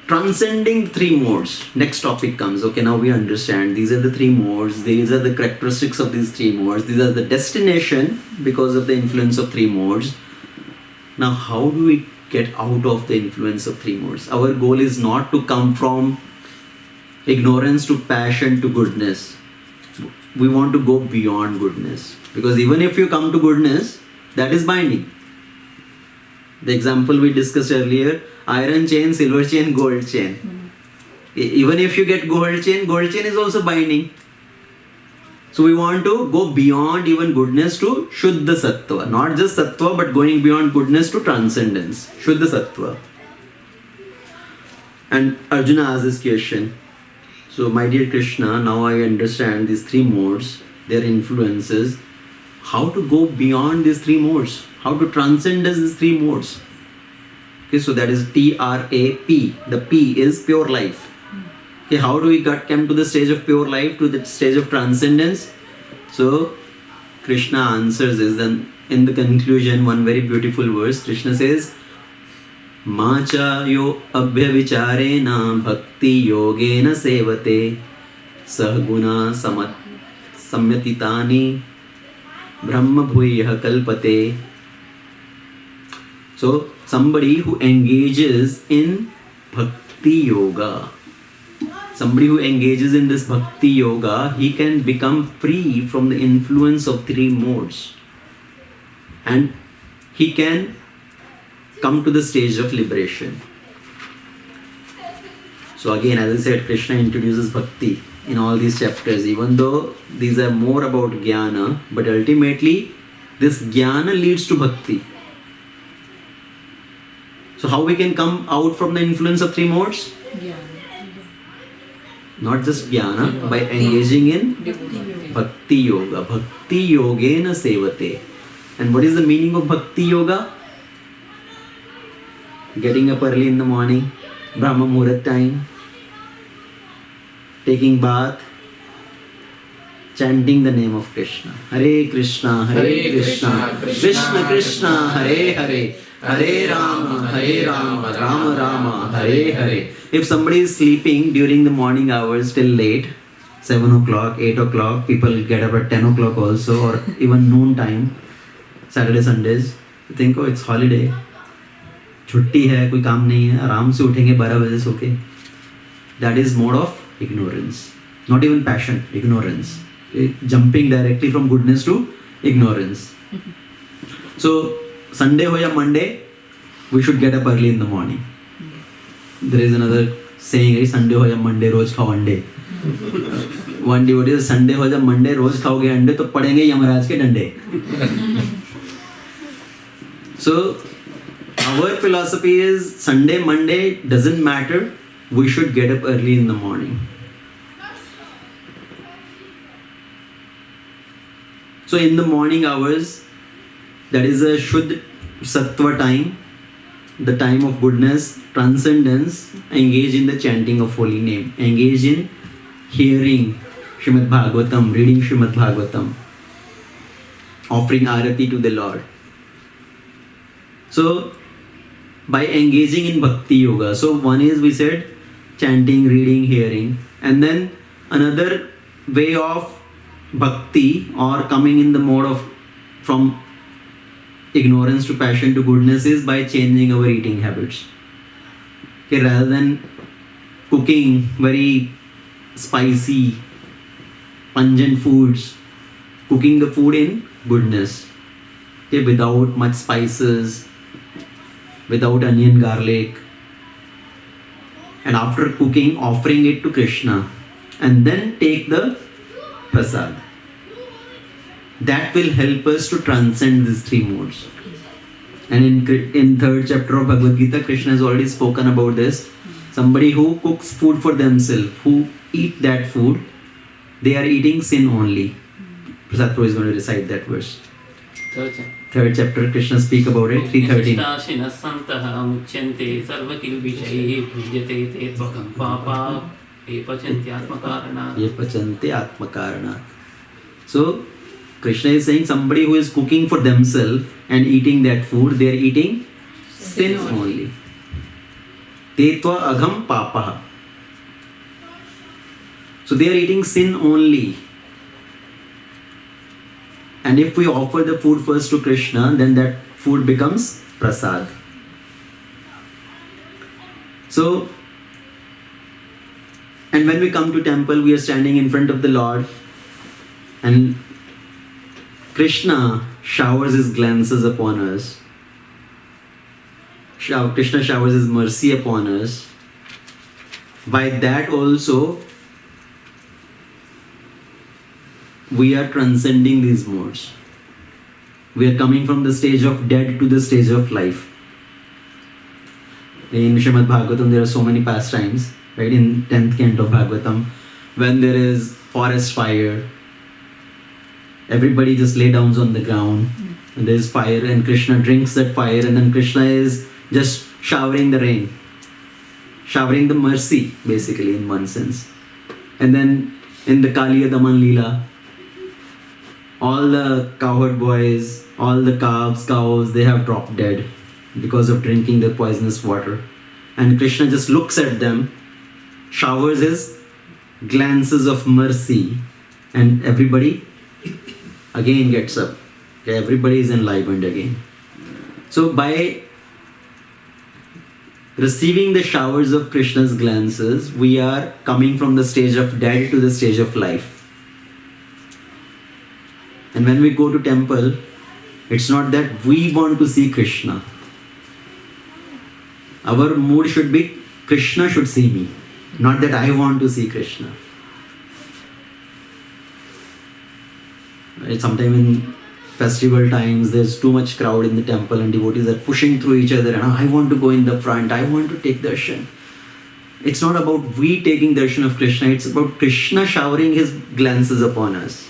transcending three modes. Next topic comes. Okay, now we understand these are the three modes. These are the characteristics of these three modes. These are the destination because of the influence of three modes. Now, how do we get out of the influence of three modes? Our goal is not to come from ignorance to passion to goodness. We want to go beyond goodness. Because even if you come to goodness, that is binding. The example we discussed earlier, iron chain, silver chain, gold chain. Even if you get gold chain is also binding. So we want to go beyond even goodness to Shuddha Sattva. Not just Sattva, but going beyond goodness to transcendence. Shuddha Sattva. And Arjuna asked this question. So my dear Krishna, now I understand these three modes, their influences. How to go beyond these three modes? How to transcend these three modes? Okay, so that is T-R-A-P. The P is pure life. Okay, how do we come to the stage of pure life, to the stage of transcendence? So Krishna answers this. Then in the conclusion, one very beautiful verse, Krishna says, Macha yo abhya vicharena bhakti yogena sevate sahguna samyatitani brahma bhuyah kalpate. So somebody who engages in bhakti yoga, somebody who engages in this bhakti yoga, he can become free from the influence of three modes. And he can come to the stage of liberation. So again, as I said, Krishna introduces bhakti in all these chapters, even though these are more about jnana, but ultimately this jnana leads to bhakti. So how we can come out from the influence of three modes? Not just jnana, by engaging in bhakti yoga. Bhakti yogena sevate. And what is the meaning of bhakti yoga? Getting up early in the morning, Brahma Muhurat time, taking bath, chanting the name of Krishna. Hare Krishna, Hare Krishna, Krishna Krishna, Hare Hare, Hare Rama, Rama Rama, Hare Hare. If somebody is sleeping during the morning hours till late, 7 o'clock, 8 o'clock, people get up at 10 o'clock also, or even noon time, Saturday, Sundays, you think, oh, it's holiday. छुट्टी है, कोई काम नहीं है, आराम से उठेंगे 12 बजे सो के. That is mode of ignorance. Not even passion, ignorance. Jumping directly from goodness to ignorance. So, Sunday हो या Monday, we should get up early in the morning. There is another saying, Sunday हो या Monday, रोज खाओ अंडे. One devotee says, Sunday हो या Monday, रोज खाओगे अंडे तो पड़ेंगे यमराज के डंडे. So, our philosophy is Sunday, Monday, doesn't matter. We should get up early in the morning. So in the morning hours, that is a Shuddha Sattva time, the time of goodness, transcendence, engage in the chanting of holy name. Engage in hearing Srimad Bhagavatam, reading Srimad Bhagavatam, offering arati to the Lord. So, by engaging in bhakti yoga. So one is, we said, chanting, reading, hearing. And then another way of bhakti or coming in the mode of from ignorance to passion to goodness is by changing our eating habits. Okay, rather than cooking very spicy, pungent foods, cooking the food in goodness. Okay, without much spices, without onion, garlic, and after cooking, offering it to Krishna, and then take the prasad. That will help us to transcend these three modes. And in third chapter of Bhagavad Gita, Krishna has already spoken about this. Somebody who cooks food for themselves, who eat that food, they are eating sin only. Prasad Prabhu is going to recite that verse. Third chapter, Krishna speak about it, 313. So, Krishna is saying somebody who is cooking for themselves and eating that food, they are eating sin only. Tetva agham papaha. So they are eating sin only. And if we offer the food first to Krishna, then that food becomes prasad. So, and when we come to temple, we are standing in front of the Lord, and Krishna showers his glances upon us. Krishna showers his mercy upon us. By that also, we are transcending these modes. We are coming from the stage of dead to the stage of life. In Srimad Bhagavatam, there are so many pastimes, right? In 10th canto of Bhagavatam, when there is forest fire, everybody just lay down on the ground, and there is fire, and Krishna drinks that fire, and then Krishna is just showering the rain, showering the mercy, basically, in one sense. And then in the Kaliya Daman Leela, all the cowherd boys, all the calves, cows, they have dropped dead because of drinking the poisonous water. And Krishna just looks at them, showers his glances of mercy, and everybody again gets up. Okay, everybody is enlivened again. So by receiving the showers of Krishna's glances, we are coming from the stage of dead to the stage of life. And when we go to temple, it's not that we want to see Krishna. Our mood should be, Krishna should see me, not that I want to see Krishna. Right? Sometimes in festival times, there's too much crowd in the temple and devotees are pushing through each other, and I want to go in the front, I want to take darshan. It's not about we taking darshan of Krishna, it's about Krishna showering his glances upon us.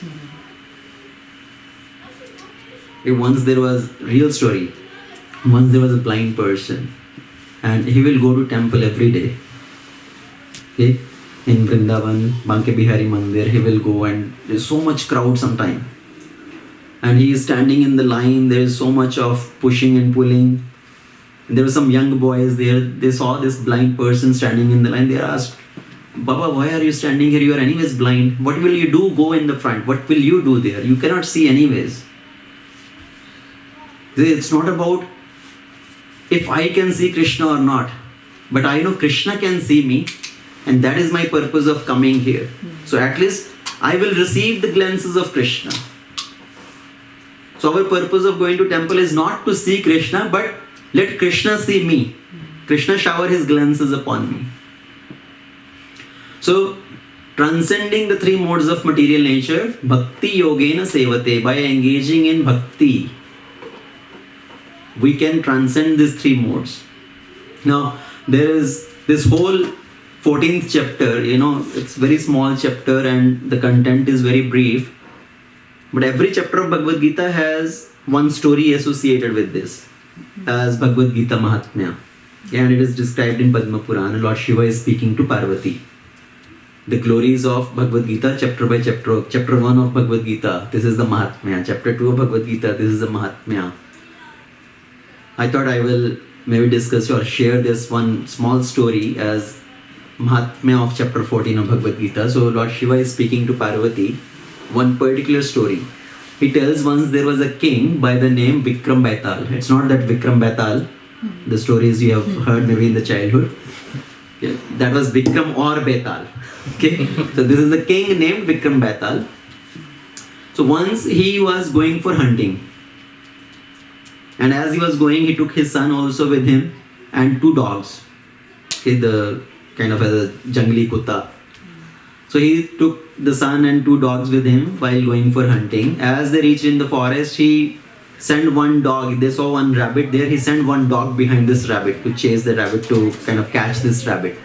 Once there was real story. Once there was a blind person, and he will go to temple every day. Okay, in Vrindavan, Banke Bihari Mandir, he will go, and there's so much crowd sometime. And he is standing in the line. There is so much of pushing and pulling. And there were some young boys there. They saw this blind person standing in the line. They asked, "Baba, why are you standing here? You are anyways blind. What will you do? Go in the front. What will you do there? You cannot see anyways." It's not about if I can see Krishna or not, but I know Krishna can see me, and that is my purpose of coming here. So at least I will receive the glances of Krishna. So our purpose of going to temple is not to see Krishna, but let Krishna see me. Krishna shower his glances upon me. So transcending the three modes of material nature, bhakti yogena sevate, by engaging in bhakti, we can transcend these three modes. Now, there is this whole 14th chapter, it's very small chapter and the content is very brief. But every chapter of Bhagavad Gita has one story associated with this, as Bhagavad Gita Mahatmya. And it is described in Padma Purana. Lord Shiva is speaking to Parvati. The glories of Bhagavad Gita, chapter by chapter. Chapter 1 of Bhagavad Gita, this is the Mahatmya. Chapter 2 of Bhagavad Gita, this is the Mahatmya. I thought I will maybe discuss or share this one small story as Mahatmya of chapter 14 of Bhagavad Gita. So Lord Shiva is speaking to Parvati, one particular story. He tells once there was a king by the name Vikram Baital. It's not that Vikram Baital, the stories you have heard maybe in the childhood. Yeah, that was Vikram or Baital. Okay, so this is the king named Vikram Baital. So once he was going for hunting. And as he was going, he took his son also with him and two dogs. Okay, the kind of a jungli kutta. So he took the son and two dogs with him while going for hunting. As they reached in the forest, he sent one dog. They saw one rabbit there. He sent one dog behind this rabbit to chase the rabbit, to kind of catch this rabbit.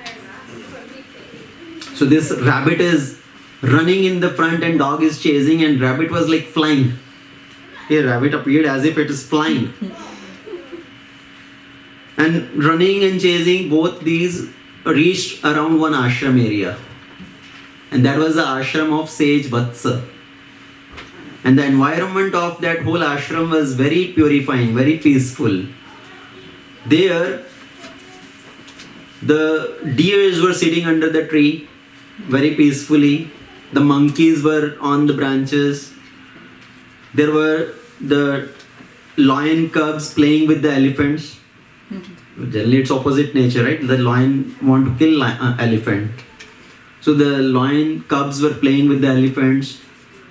So this rabbit is running in the front and dog is chasing, and rabbit was like flying. A rabbit appeared as if it is flying. And running and chasing, both these reached around one ashram area. And that was the ashram of sage Vatsa. And the environment of that whole ashram was very purifying, very peaceful. There, the deers were sitting under the tree very peacefully. The monkeys were on the branches. There were the lion cubs playing with the elephants. Generally, it's opposite nature, right? The lion want to kill elephant. So the lion cubs were playing with the elephants.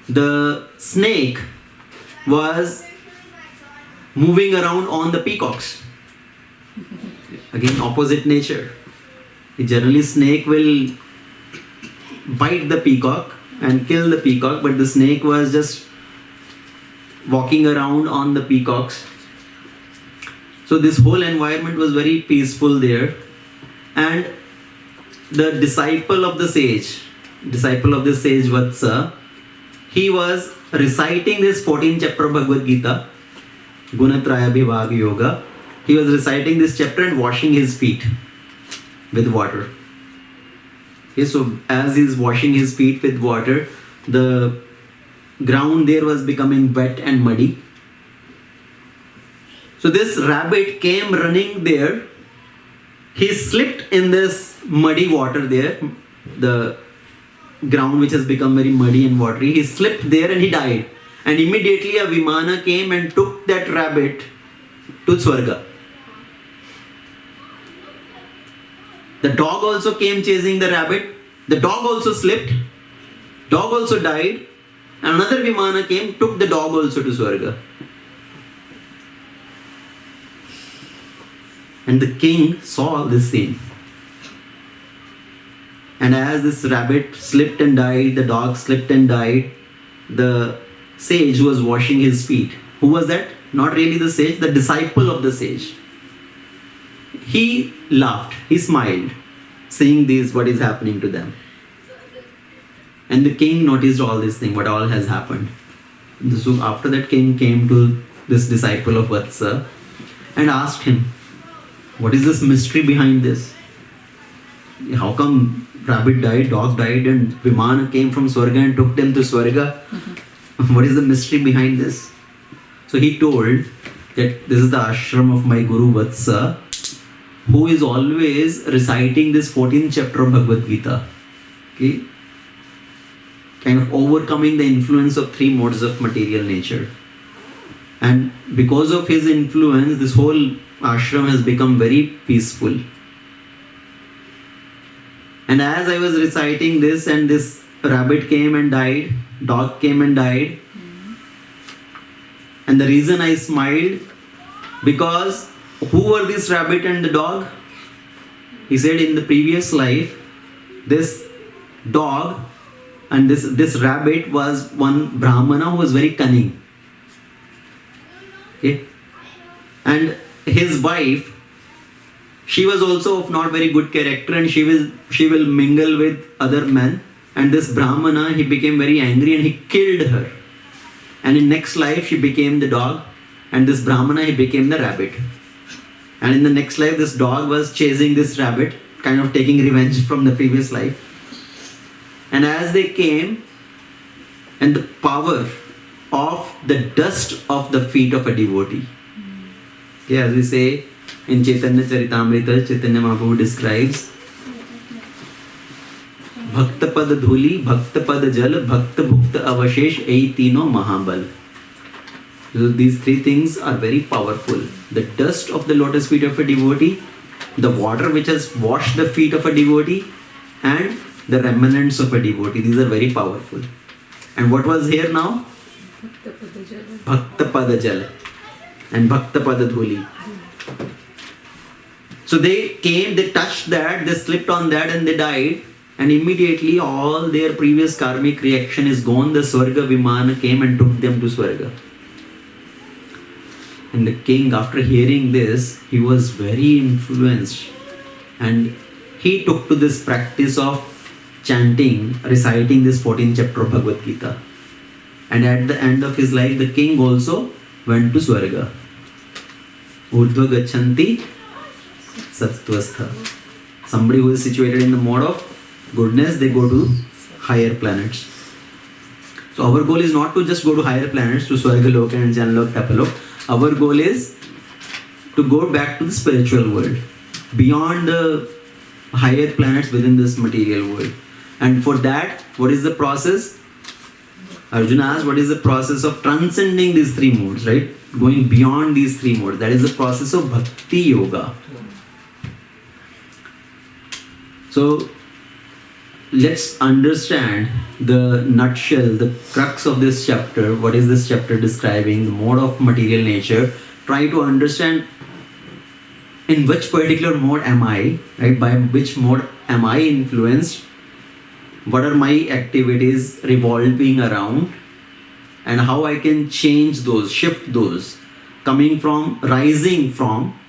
The snake was moving around on the peacocks. Again, opposite nature. Generally, snake will bite the peacock and kill the peacock, but the snake was just walking around on the peacocks. So this whole environment was very peaceful there. And the disciple of the sage Vatsa, he was reciting this 14th chapter of Bhagavad Gita, Gunatraya Bhivag Yoga. He was reciting this chapter and washing his feet with water. Okay, so as he's washing his feet with water, the ground there was becoming wet and muddy. So this rabbit came running there. He slipped in this muddy water there, the ground which has become very muddy and watery. He slipped there and he died. And immediately a Vimana came and took that rabbit to Swarga. The dog also came chasing the rabbit. The dog also slipped. Dog also died. Another Vimana came, took the dog also to Swarga. And the king saw this scene. And as this rabbit slipped and died, the dog slipped and died, the sage who was washing his feet. Who was that? Not really the sage, the disciple of the sage. He laughed, he smiled, seeing this, what is happening to them. And the king noticed all this thing, what all has happened. So after that, king came to this disciple of Vatsa and asked him, what is this mystery behind this? How come rabbit died, dog died, and Vimana came from Swarga and took them to Swarga? What is the mystery behind this? So he told that this is the ashram of my Guru Vatsa, who is always reciting this 14th chapter of Bhagavad Gita. Okay? Kind of overcoming the influence of three modes of material nature. And because of his influence, this whole ashram has become very peaceful. And as I was reciting this, and this rabbit came and died, dog came and died. And the reason I smiled, because who were this rabbit and the dog? He said in the previous life, this dog and this rabbit was one Brahmana who was very cunning. Okay? And his wife, she was also of not very good character, and she will mingle with other men. And this Brahmana, he became very angry and he killed her. And in next life, she became the dog, and this Brahmana, he became the rabbit. And in the next life, this dog was chasing this rabbit, kind of taking revenge from the previous life. And as they came, and the power of the dust of the feet of a devotee. Okay, as we say in Chaitanya Charitamrita, Chaitanya Mahaprabhu describes Bhakta Pada Dhuli, Bhakta Pada Jal, Bhakta Bhukta Avashesh, Ei Tino Mahabal. So these three things are very powerful. The dust of the lotus feet of a devotee, the water which has washed the feet of a devotee, and the remnants of a devotee. These are very powerful. And what was here now? Bhakta Pada Jal and Bhakta Pada Dhuli. So they came, they touched that, they slipped on that and they died. And immediately all their previous karmic reaction is gone. The Swarga Vimana came and took them to Swarga. And the king, after hearing this, he was very influenced. And he took to this practice of chanting, reciting this 14th chapter of Bhagavad Gita. And at the end of his life, the king also went to Swarga. Urdhva Gachanti Sattvastha. Somebody who is situated in the mode of goodness, they go to higher planets. So our goal is not to just go to higher planets, to Swargalok and Janlok, Tapalok. Our goal is to go back to the spiritual world, beyond the higher planets within this material world. And for that, what is the process? Arjuna asked, what is the process of transcending these three modes, right? Going beyond these three modes. That is the process of Bhakti Yoga. So, let's understand the nutshell, the crux of this chapter. What is this chapter describing? The mode of material nature. Try to understand in which particular mode am I, right? By which mode am I influenced? What are my activities revolving around? And how I can change those, shift those, rising from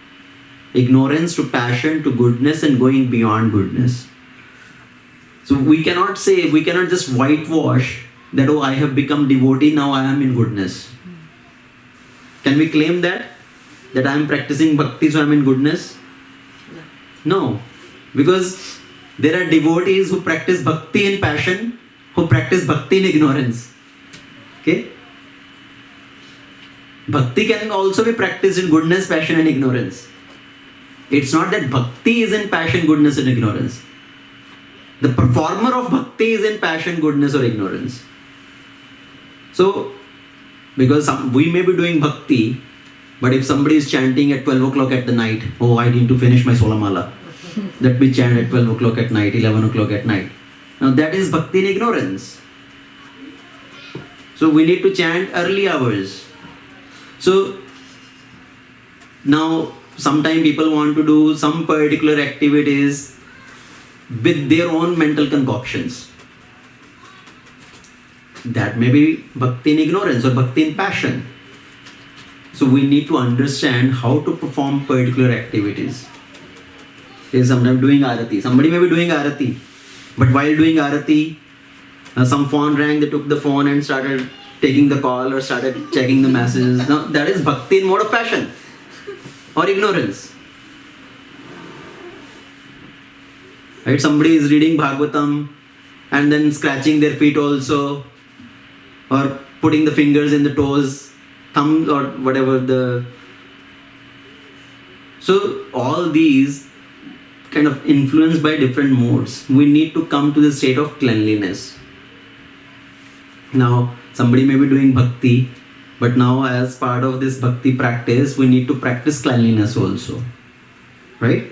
ignorance to passion to goodness and going beyond goodness. So we cannot just whitewash that, oh, I have become devotee, now I am in goodness. Can we claim that? That I am practicing bhakti, so I am in goodness? No. Because there are devotees who practice bhakti in passion, who practice bhakti in ignorance. Okay? Bhakti can also be practiced in goodness, passion and ignorance. It's not that bhakti is in passion, goodness and ignorance. The performer of bhakti is in passion, goodness or ignorance. So, because we may be doing bhakti, but if somebody is chanting at 12 o'clock at the night, oh, I need to finish my Solamala. Let me chant at 12 o'clock at night, 11 o'clock at night. Now that is bhakti in ignorance. So we need to chant early hours. So now sometimes people want to do some particular activities with their own mental concoctions. That may be bhakti in ignorance or bhakti in passion. So we need to understand how to perform particular activities. Sometimes doing arati. Somebody may be doing arati, but while doing arati, some phone rang, they took the phone and started taking the call or started checking the messages. Now that is bhakti in mode of passion or ignorance. Right? Somebody is reading Bhagavatam and then scratching their feet also, or putting the fingers in the toes, thumbs or whatever So all these kind of influenced by different modes. We need to come to the state of cleanliness. Now, somebody may be doing bhakti, but now as part of this bhakti practice, we need to practice cleanliness also. Right?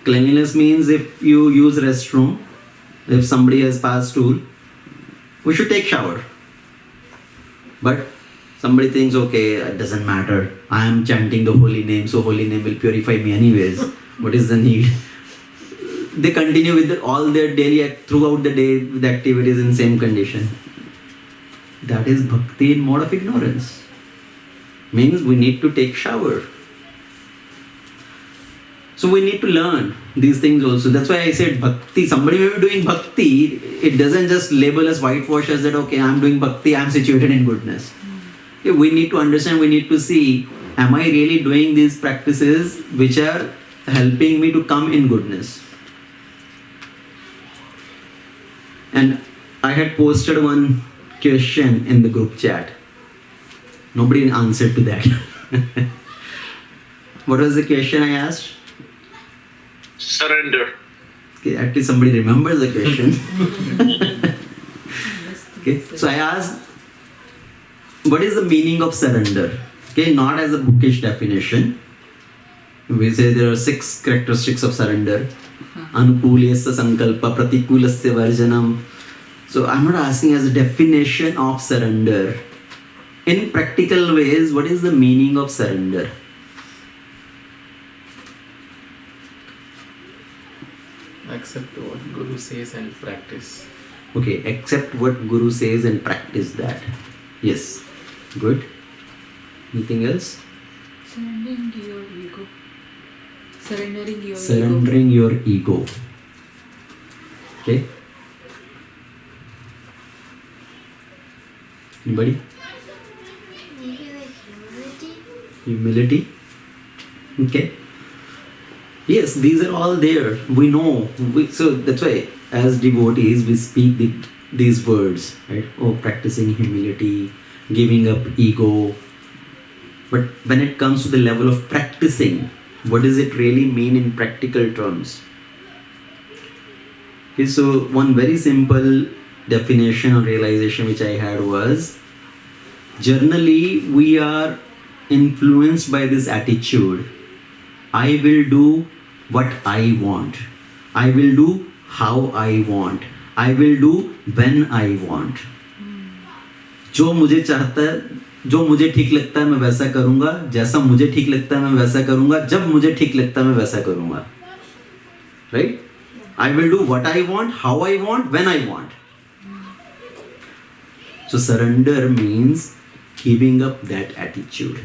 Cleanliness means if you use restroom, if somebody has passed stool, we should take shower. But somebody thinks, okay, it doesn't matter. I am chanting the holy name, so holy name will purify me anyways. What is the need? They continue with all their daily throughout the day with activities in same condition. That is bhakti in mode of ignorance. Means we need to take shower. So we need to learn these things also. That's why I said bhakti. Somebody may be doing bhakti. It doesn't just label as whitewash as that, okay, I'm doing bhakti, I'm situated in goodness. Okay, we need to understand, we need to see, am I really doing these practices which are helping me to come in goodness? And I had posted one question in the group chat. Nobody answered to that. What was the question I asked?
Surrender.
Okay, at least somebody remembers the question. Okay, so I asked, what is the meaning of surrender? Okay, not as a bookish definition. We say there are 6 characteristics of surrender. Anukulyasya sankalpa, pratikulasya varjanam. So I'm not asking as a definition of surrender. In practical ways, what is the meaning of surrender?
Accept what Guru says and practice.
Okay, accept what Guru says and practice that. Yes, good. Anything else?
Surrendering your ego.
Surrendering your ego. Okay. Anybody? Humility. Okay. Yes, these are all there. We know. So that's why, as devotees, we speak the these words, right? Oh, practicing humility, giving up ego. But when it comes to the level of practicing, what does it really mean in practical terms? Okay, so one very simple definition or realization which I had was, generally we are influenced by this attitude. I will do what I want. I will do how I want. I will do when I want. जो मुझे चाहता है, जो मुझे ठीक लगता है मैं वैसा करूँगा, जैसा मुझे ठीक लगता है मैं वैसा करूँगा, जब मुझे ठीक लगता है मैं वैसा करूँगा. Right? I will do what I want, how I want, when I want. So surrender means giving up that attitude.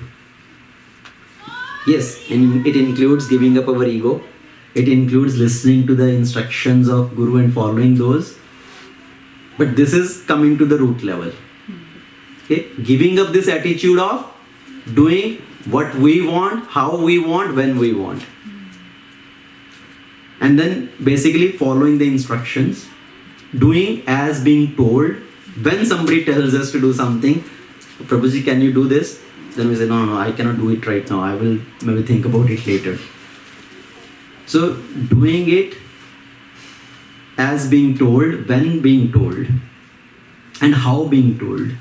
Yes, and it includes giving up our ego. It includes listening to the instructions of Guru and following those. But this is coming to the root level. Okay? Giving up this attitude of doing what we want, how we want, when we want. And then basically following the instructions, doing as being told. When somebody tells us to do something, Prabhuji, can you do this? Then we say, no, I cannot do it right now. I will maybe think about it later. So doing it as being told, when being told, and how being told.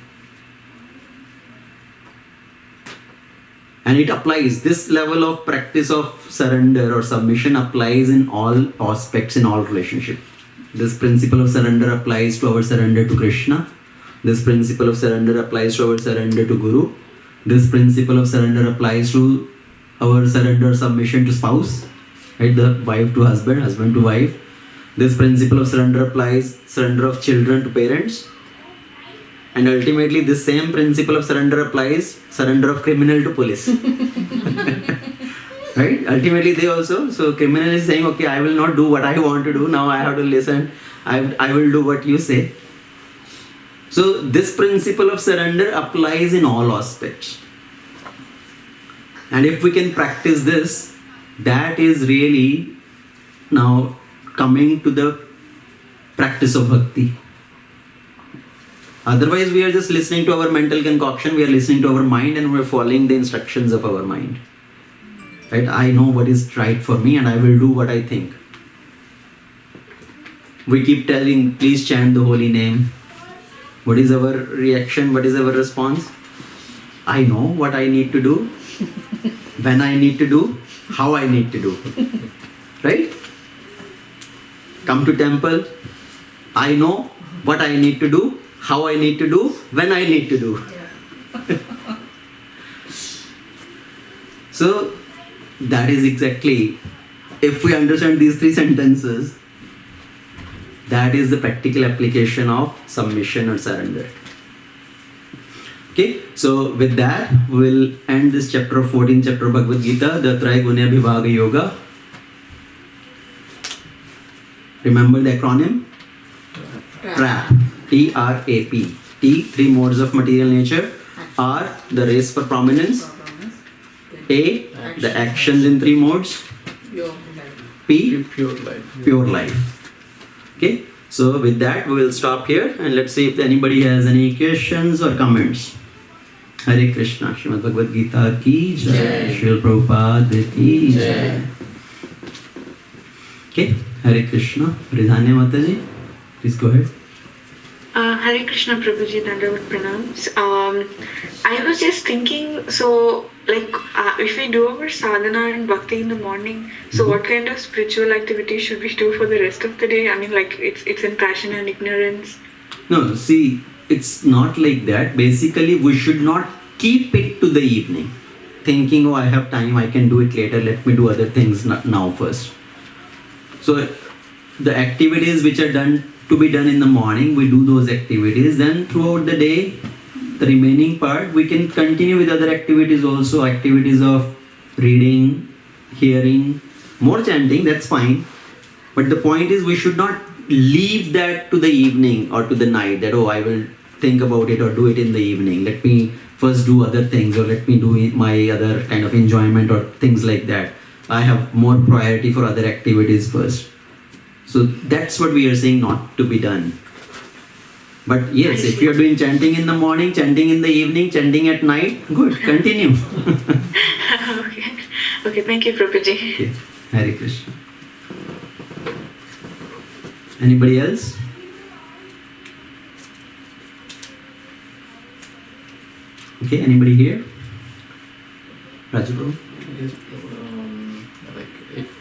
And it applies, this level of practice of surrender or submission applies in all aspects, in all relationships. This principle of surrender applies to our surrender to Krishna. This principle of surrender applies to our surrender to Guru. This principle of surrender applies to our surrender submission to spouse, right? The wife to husband, husband to wife. This principle of surrender applies surrender of children to parents. And ultimately this same principle of surrender applies surrender of criminal to police. Right? Ultimately they also, so criminal is saying, okay, I will not do what I want to do, now I have to listen, I will do what you say. So this principle of surrender applies in all aspects. And if we can practice this, that is really now coming to the practice of bhakti. Otherwise we are just listening to our mental concoction, we are listening to our mind and we are following the instructions of our mind. Right? I know what is right for me and I will do what I think. We keep telling, please chant the holy name. What is our reaction? What is our response? I know what I need to do, when I need to do, how I need to do. Right? Come to temple. I know what I need to do, how I need to do, when I need to do. So that is exactly, if we understand these three sentences, that is the practical application of submission or surrender. Okay, so with that, we will end this chapter of 14, chapter of Bhagavad Gita, the Traigunya Vibhaga Yoga. Remember the acronym? TRAP. T-R-A-P. T, three modes of material nature. R, the race for prominence. A, the actions in three modes. P,
Pure life.
pure life. Okay, so with that we will stop here and let's see if anybody has any questions or comments. Hare Krishna, Srimad Bhagavad Gita ki jai, Srila Prabhupada ki jai. Okay, Hare Krishna, Vridhanya Mataji, please go ahead.
Hare Krishna Prabhuji, Dandavat Pranams. I was just thinking, so like if we do our sadhana and bhakti in the morning, so what kind of spiritual activity should we do for the rest of the day? I mean, like it's in passion and ignorance.
No, see, it's not like that. Basically, we should not keep it to the evening, thinking, oh, I have time, I can do it later, let me do other things now first. So the activities which are to be done in the morning, we do those activities. Then throughout the day, the remaining part, we can continue with other activities also, activities of reading, hearing, more chanting, that's fine. But the point is, we should not leave that to the evening or to the night, that, oh, I will think about it or do it in the evening. Let me first do other things, or let me do my other kind of enjoyment or things like that. I have more priority for other activities first. So that's what we are saying not to be done. But yes, if you are doing chanting in the morning, chanting in the evening, chanting at night, good, continue.
Okay. Okay, thank you, Prabhuji.
Okay, Hare Krishna. Anybody else? Okay, anybody here? Raju?
Yes, like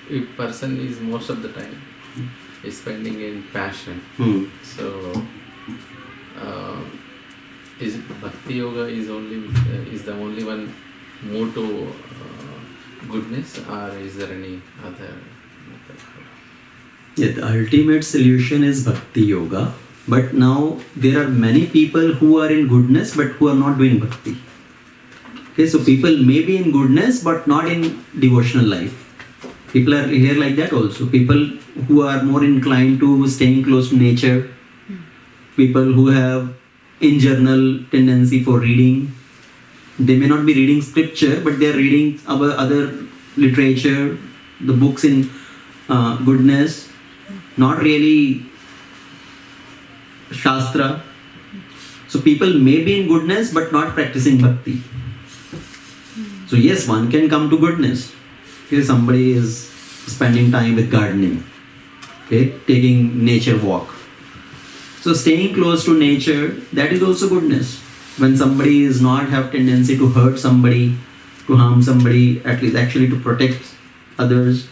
if person is most of the time is spending in passion, so is bhakti yoga is the only one more to goodness, or is there any other method?
Yeah, the ultimate solution is bhakti yoga. But now there are many people who are in goodness but who are not doing bhakti. Okay, so people may be in goodness but not in devotional life. People are here like that also. People who are more inclined to staying close to nature. People who have in general tendency for reading. They may not be reading scripture, but they are reading other literature, the books in goodness, not really Shastra. So people may be in goodness but not practicing bhakti. So yes, one can come to goodness. Okay, somebody is spending time with gardening, okay, taking nature walk. So staying close to nature, that is also goodness. When somebody is not have tendency to hurt somebody, to harm somebody, at least actually to protect others.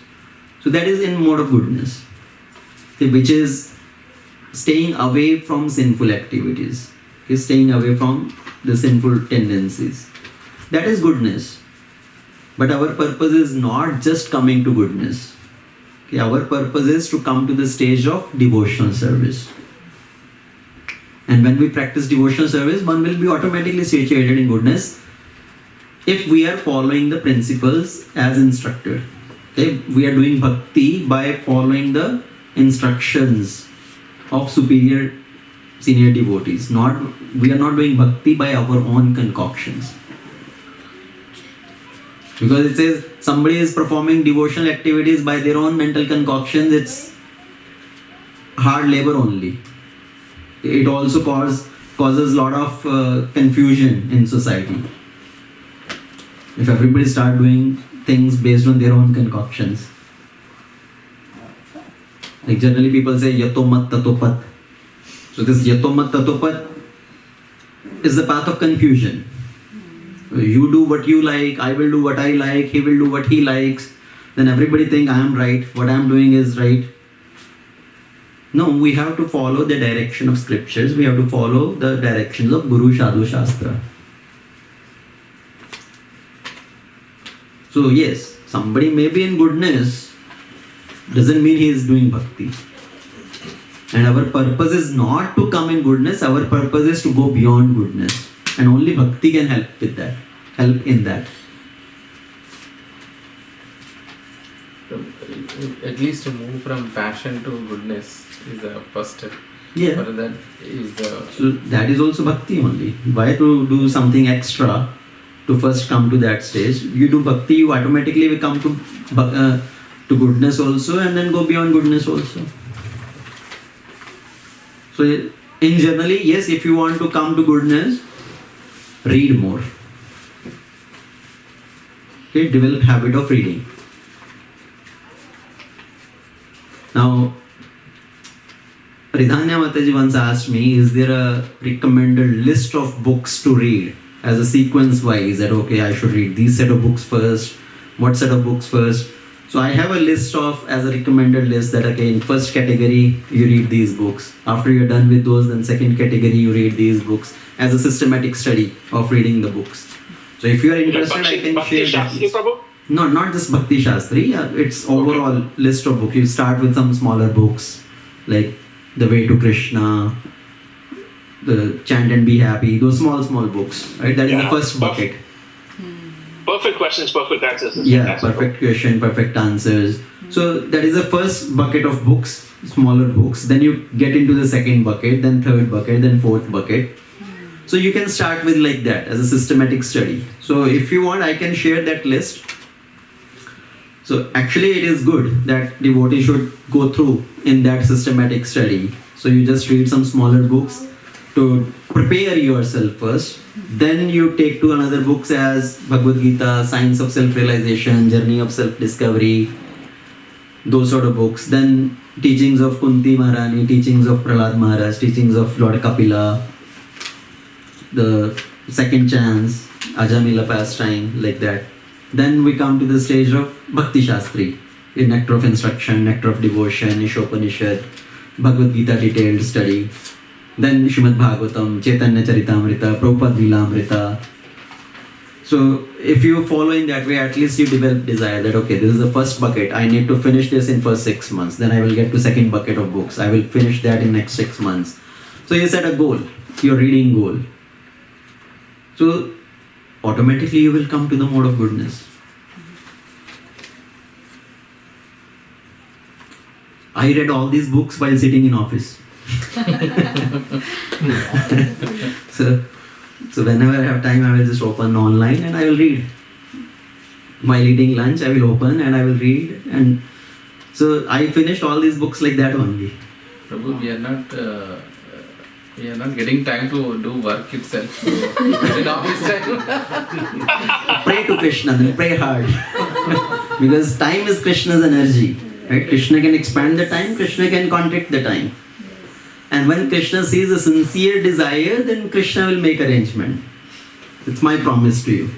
So that is in mode of goodness, okay, which is staying away from sinful activities, okay, staying away from the sinful tendencies. That is goodness. But our purpose is not just coming to goodness. Okay, our purpose is to come to the stage of devotional service. And when we practice devotional service, one will be automatically situated in goodness if we are following the principles as instructed. Okay, we are doing bhakti by following the instructions of superior senior devotees. We are not doing bhakti by our own concoctions. Because it says somebody is performing devotional activities by their own mental concoctions, it's hard labor only. It also causes a lot of confusion in society. If everybody start doing things based on their own concoctions. Like generally people say yato mat tato pat. So this yato mat tato pat is the path of confusion. You do what you like, I will do what I like, he will do what he likes. Then everybody think I am right, what I am doing is right. No, we have to follow the direction of scriptures. We have to follow the directions of Guru Sadhu Shastra. So yes, somebody may be in goodness, doesn't mean he is doing bhakti. And our purpose is not to come in goodness, our purpose is to go beyond goodness. And only bhakti can help with that, help in that.
At least to move from passion to goodness is the first step.
Yeah.
But that is the...
So that is also bhakti only. Why to do something extra to first come to that stage? You do bhakti, you automatically will come to goodness also and then go beyond goodness also. So in generally, yes, if you want to come to goodness, read more. Okay, develop habit of reading. Now, Ridhanya Mataji once asked me, is there a recommended list of books to read as a sequence wise, that okay, I should read these set of books first, what set of books first. So I have a list as a recommended list that okay, in first category you read these books. After you're done with those, then second category you read these books as a systematic study of reading the books. So if you are interested, I can share that list. No, not just Bhakti Shastri, it's overall list of books. You start with some smaller books like The Way to Krishna, the Chant and Be Happy, those small books, right? That is the first bucket.
Perfect questions, perfect answers.
Yeah, perfect question, perfect answers. So that is the first bucket of books, smaller books. Then you get into the second bucket, then third bucket, then fourth bucket. So you can start with like that as a systematic study. So if you want, I can share that list. So actually it is good that devotee should go through in that systematic study. So you just read some smaller books to prepare yourself first. Then you take to another books as Bhagavad Gita, Science of Self-Realization, Journey of Self-Discovery, those sort of books. Then teachings of Kunti Maharani, teachings of Prahlad Maharaj, teachings of Lord Kapila, the Second Chance, Ajamila Pastime, like that. Then we come to the stage of Bhakti Shastri, in Nectar of Instruction, Nectar of Devotion, Ishopanishad, Bhagavad Gita detailed study. Then Srimad Bhagavatam, Chaitanya Charitamrita, Prabhupada Leelamrita. So if you follow in that way, at least you develop desire that, okay, this is the first bucket. I need to finish this in first 6 months. Then I will get to second bucket of books. I will finish that in next 6 months. So you set a goal, your reading goal. So automatically you will come to the mode of goodness. I read all these books while sitting in office. So whenever I have time, I will just open online and I will read. While eating lunch, I will open and I will read. And so I finished all these books like that only.
Prabhu, we are not getting time to do work itself. In office time.
Pray to Krishna, then pray hard. Because time is Krishna's energy. Right? Krishna can expand the time, Krishna can contract the time. And when Krishna sees a sincere desire, then Krishna will make arrangement. It's my promise to you.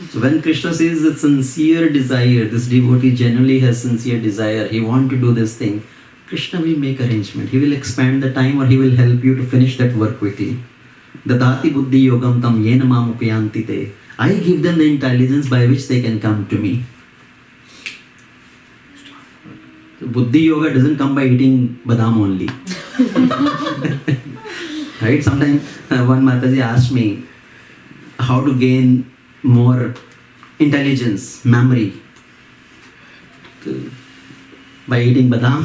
So when Krishna sees a sincere desire, this devotee generally has sincere desire, he wants to do this thing, Krishna will make arrangement. He will expand the time or he will help you to finish that work quickly. Dadati buddhi yogam tam yena mam upayanti te. I give them the intelligence by which they can come to me. So buddhi yoga doesn't come by eating badam only. Right? Sometimes one Mataji asked me how to gain more intelligence, memory. So, by eating badam.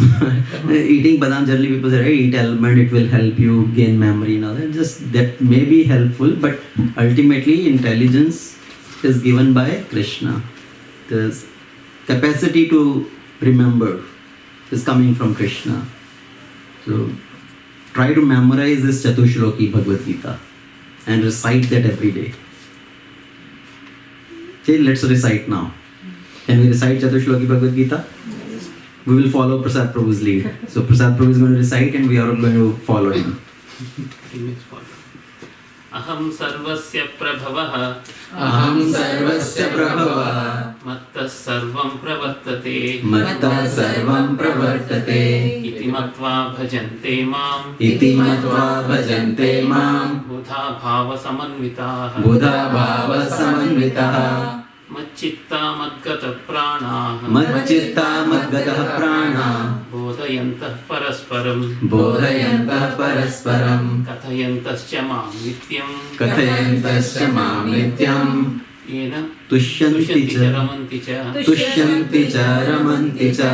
Eating badam, generally people say, hey, eat almond, it will help you gain memory and all that. Just that may be helpful, but ultimately intelligence is given by Krishna. The capacity to remember is coming from Krishna. So try to memorize this Chatushloki Bhagavad Gita and recite that every day. Okay, let's recite now. Can we recite Chatushloki Bhagavad Gita? We will follow Prasad Prabhu's lead. So Prasad Prabhu is going to recite and we are all going to follow him.
Aham sarvasya prabhavah.
Aham sarvasya prabhavah.
Matta sarvam pravartate.
Matta sarvam pravartate.
Iti matva bhajante mam.
Iti matva bhajante mam.
Buddha bhava samanvitaah.
Buddha bhava samanvitaah.
Macchitta madgata pranaah.
Macchitta madgatah prana.
Bodhayantah parasparam.
Bodhayantah parasparam.
Kathayantascha mam nityam.
Kathayantascha mam nityam.
Yena
Tushyanti cha
ramanti cha.
Tushyanti cha ramanti cha.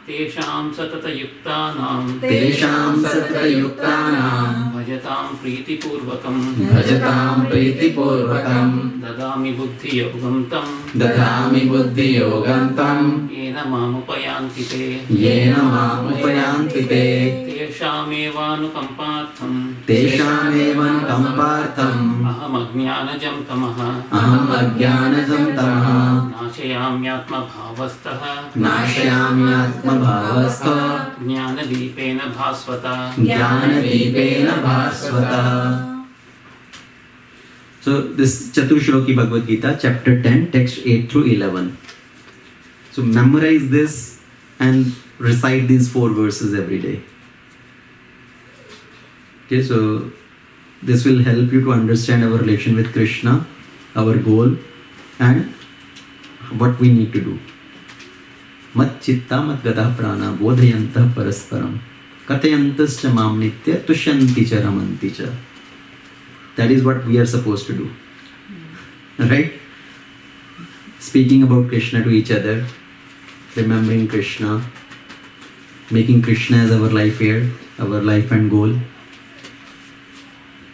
Tesham satatayuktanam.
Tesham satatayuktanam.
Bhajatam pritipurvakam.
Bhajatam pritipurvakam.
Dadami buddhi yogam tam.
Dadami buddhi yogam tam.
Yena mamupayanti te.
Yena mam upayanti te.
Teshamevanukampartham.
Teshamevan kampartham.
Aham ajnanajam tamaha.
Aham ajnanajam tamaha.
Nashayamyatma bhavastaha.
Nashayamyatma bhavastha.
Jnanadipena bhasvata.
Jnanadipena bhasvata. So this Chatushloki Bhagavad Gita, chapter 10, text 8 through 11. So memorize this and recite these 4 verses every day. Okay, so this will help you to understand our relation with Krishna, our goal, and what we need to do. Mat chitta mat gata prana bodhayantah parasparam kathayantascha mam nitya tushyanti cha ramanti cha. That is what we are supposed to do. Right? Speaking about Krishna to each other, remembering Krishna, making Krishna as our life here, our life and goal.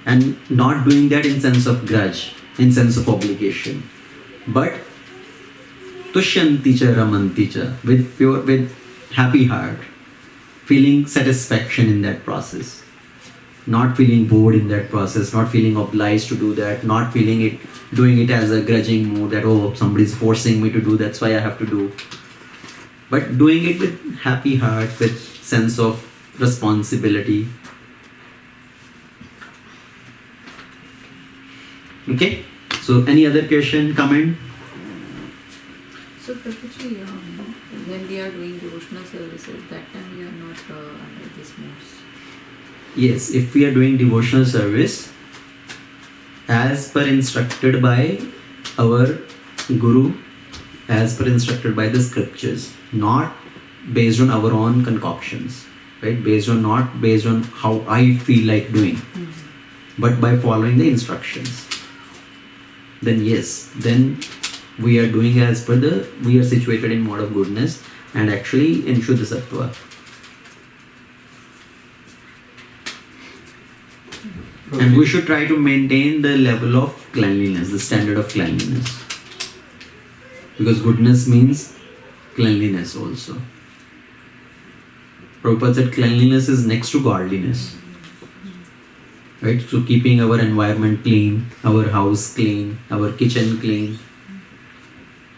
And not doing that in sense of grudge, in sense of obligation. But tushyanti cha ramanti cha, with happy heart, feeling satisfaction in that process. not feeling bored in that process, not feeling obliged to do that, not doing it as a grudging mood that, oh, somebody's forcing me to do, that's why I have to do. But doing it with happy heart, with sense of responsibility. Okay? So any other question, comment?
So, Prabhuji, when we are doing devotional services, that time we are not under this modes.
Yes, if we are doing devotional service, as per instructed by our Guru, as per instructed by the scriptures, not based on our own concoctions, right? Not based on how I feel like doing, but by following the instructions. Then yes, then we are doing we are situated in mode of goodness and actually in Shuddha Sattva. And we should try to maintain the level of cleanliness, the standard of cleanliness. Because goodness means cleanliness also. Prabhupada said cleanliness is next to godliness. Right? So keeping our environment clean, our house clean, our kitchen clean.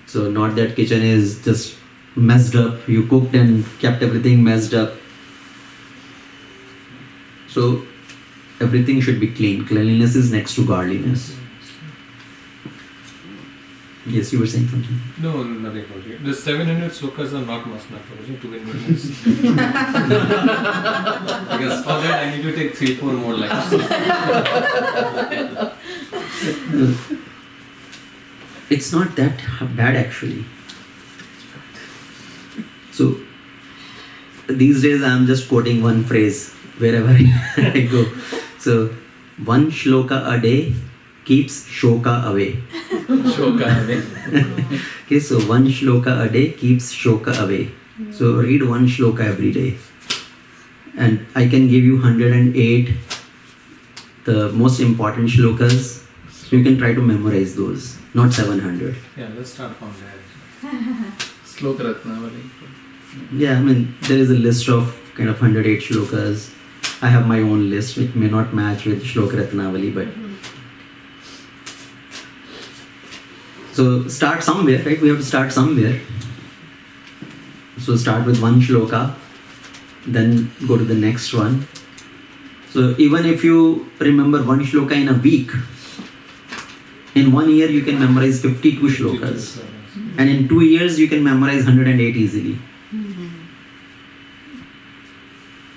So not that kitchen is just messed up, you cooked and kept everything messed up. So everything should be clean. Cleanliness is next to godliness. Yes, you were saying something.
No, nothing, Prabhuji. The 700 slokas are not must not, Prabhuji, to win goodness. Because for that I need to take 3-4 more lives.
It's not that bad actually. So these days I am just quoting one phrase wherever I go. So one shloka a day keeps shoka away.
Shoka away.
Okay, so one shloka a day keeps shoka away. So read one shloka every day. And I can give you 108 the most important shlokas. You can try to memorize those, not 700.
Yeah, let's start from there.
Sloka Ratnavali.
Yeah, I mean, there is a list of kind of 108 shlokas. I have my own list, which may not match with Shloka Ratnavali, but... So start somewhere, right? We have to start somewhere. So start with one shloka, then go to the next one. So even if you remember one shloka in a week, in 1 year you can memorize 52 shlokas. And in 2 years you can memorize 108 easily.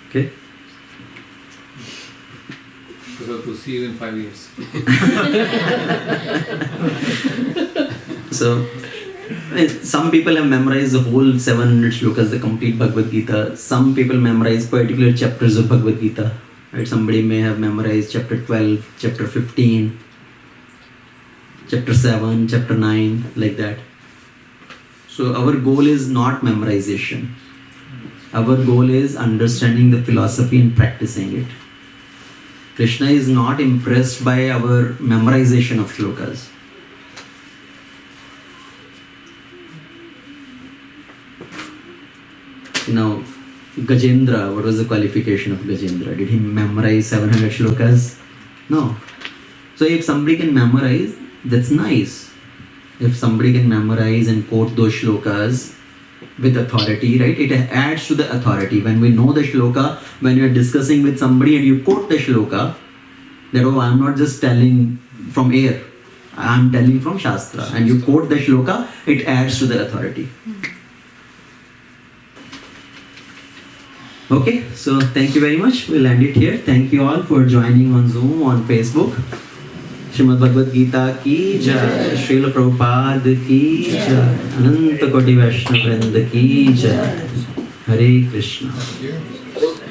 Okay?
So to see you in 5 years.
So, some people have memorized the whole 700 shlokas, the complete Bhagavad Gita. Some people memorize particular chapters of Bhagavad Gita. Right? Somebody may have memorized chapter 12, chapter 15, chapter 7, chapter 9, like that. So our goal is not memorization. Our goal is understanding the philosophy and practicing it. Krishna is not impressed by our memorization of shlokas. Now, Gajendra, what was the qualification of Gajendra? Did he memorize 700 shlokas? No. So if somebody can memorize, that's nice. If somebody can memorize and quote those shlokas with authority, right? It adds to the authority. When we know the shloka, when you are discussing with somebody and you quote the shloka, that, oh, I am not just telling from air, I am telling from Shastra. And you quote the shloka, it adds to the authority. Okay, so thank you very much. We'll end it here. Thank you all for joining on Zoom, on Facebook. Srimad Bhagavad Gita ki jai, Srila Prabhupada ki jai, Ananta Koti Vaishnava Vrinda ki jai. Hare Krishna.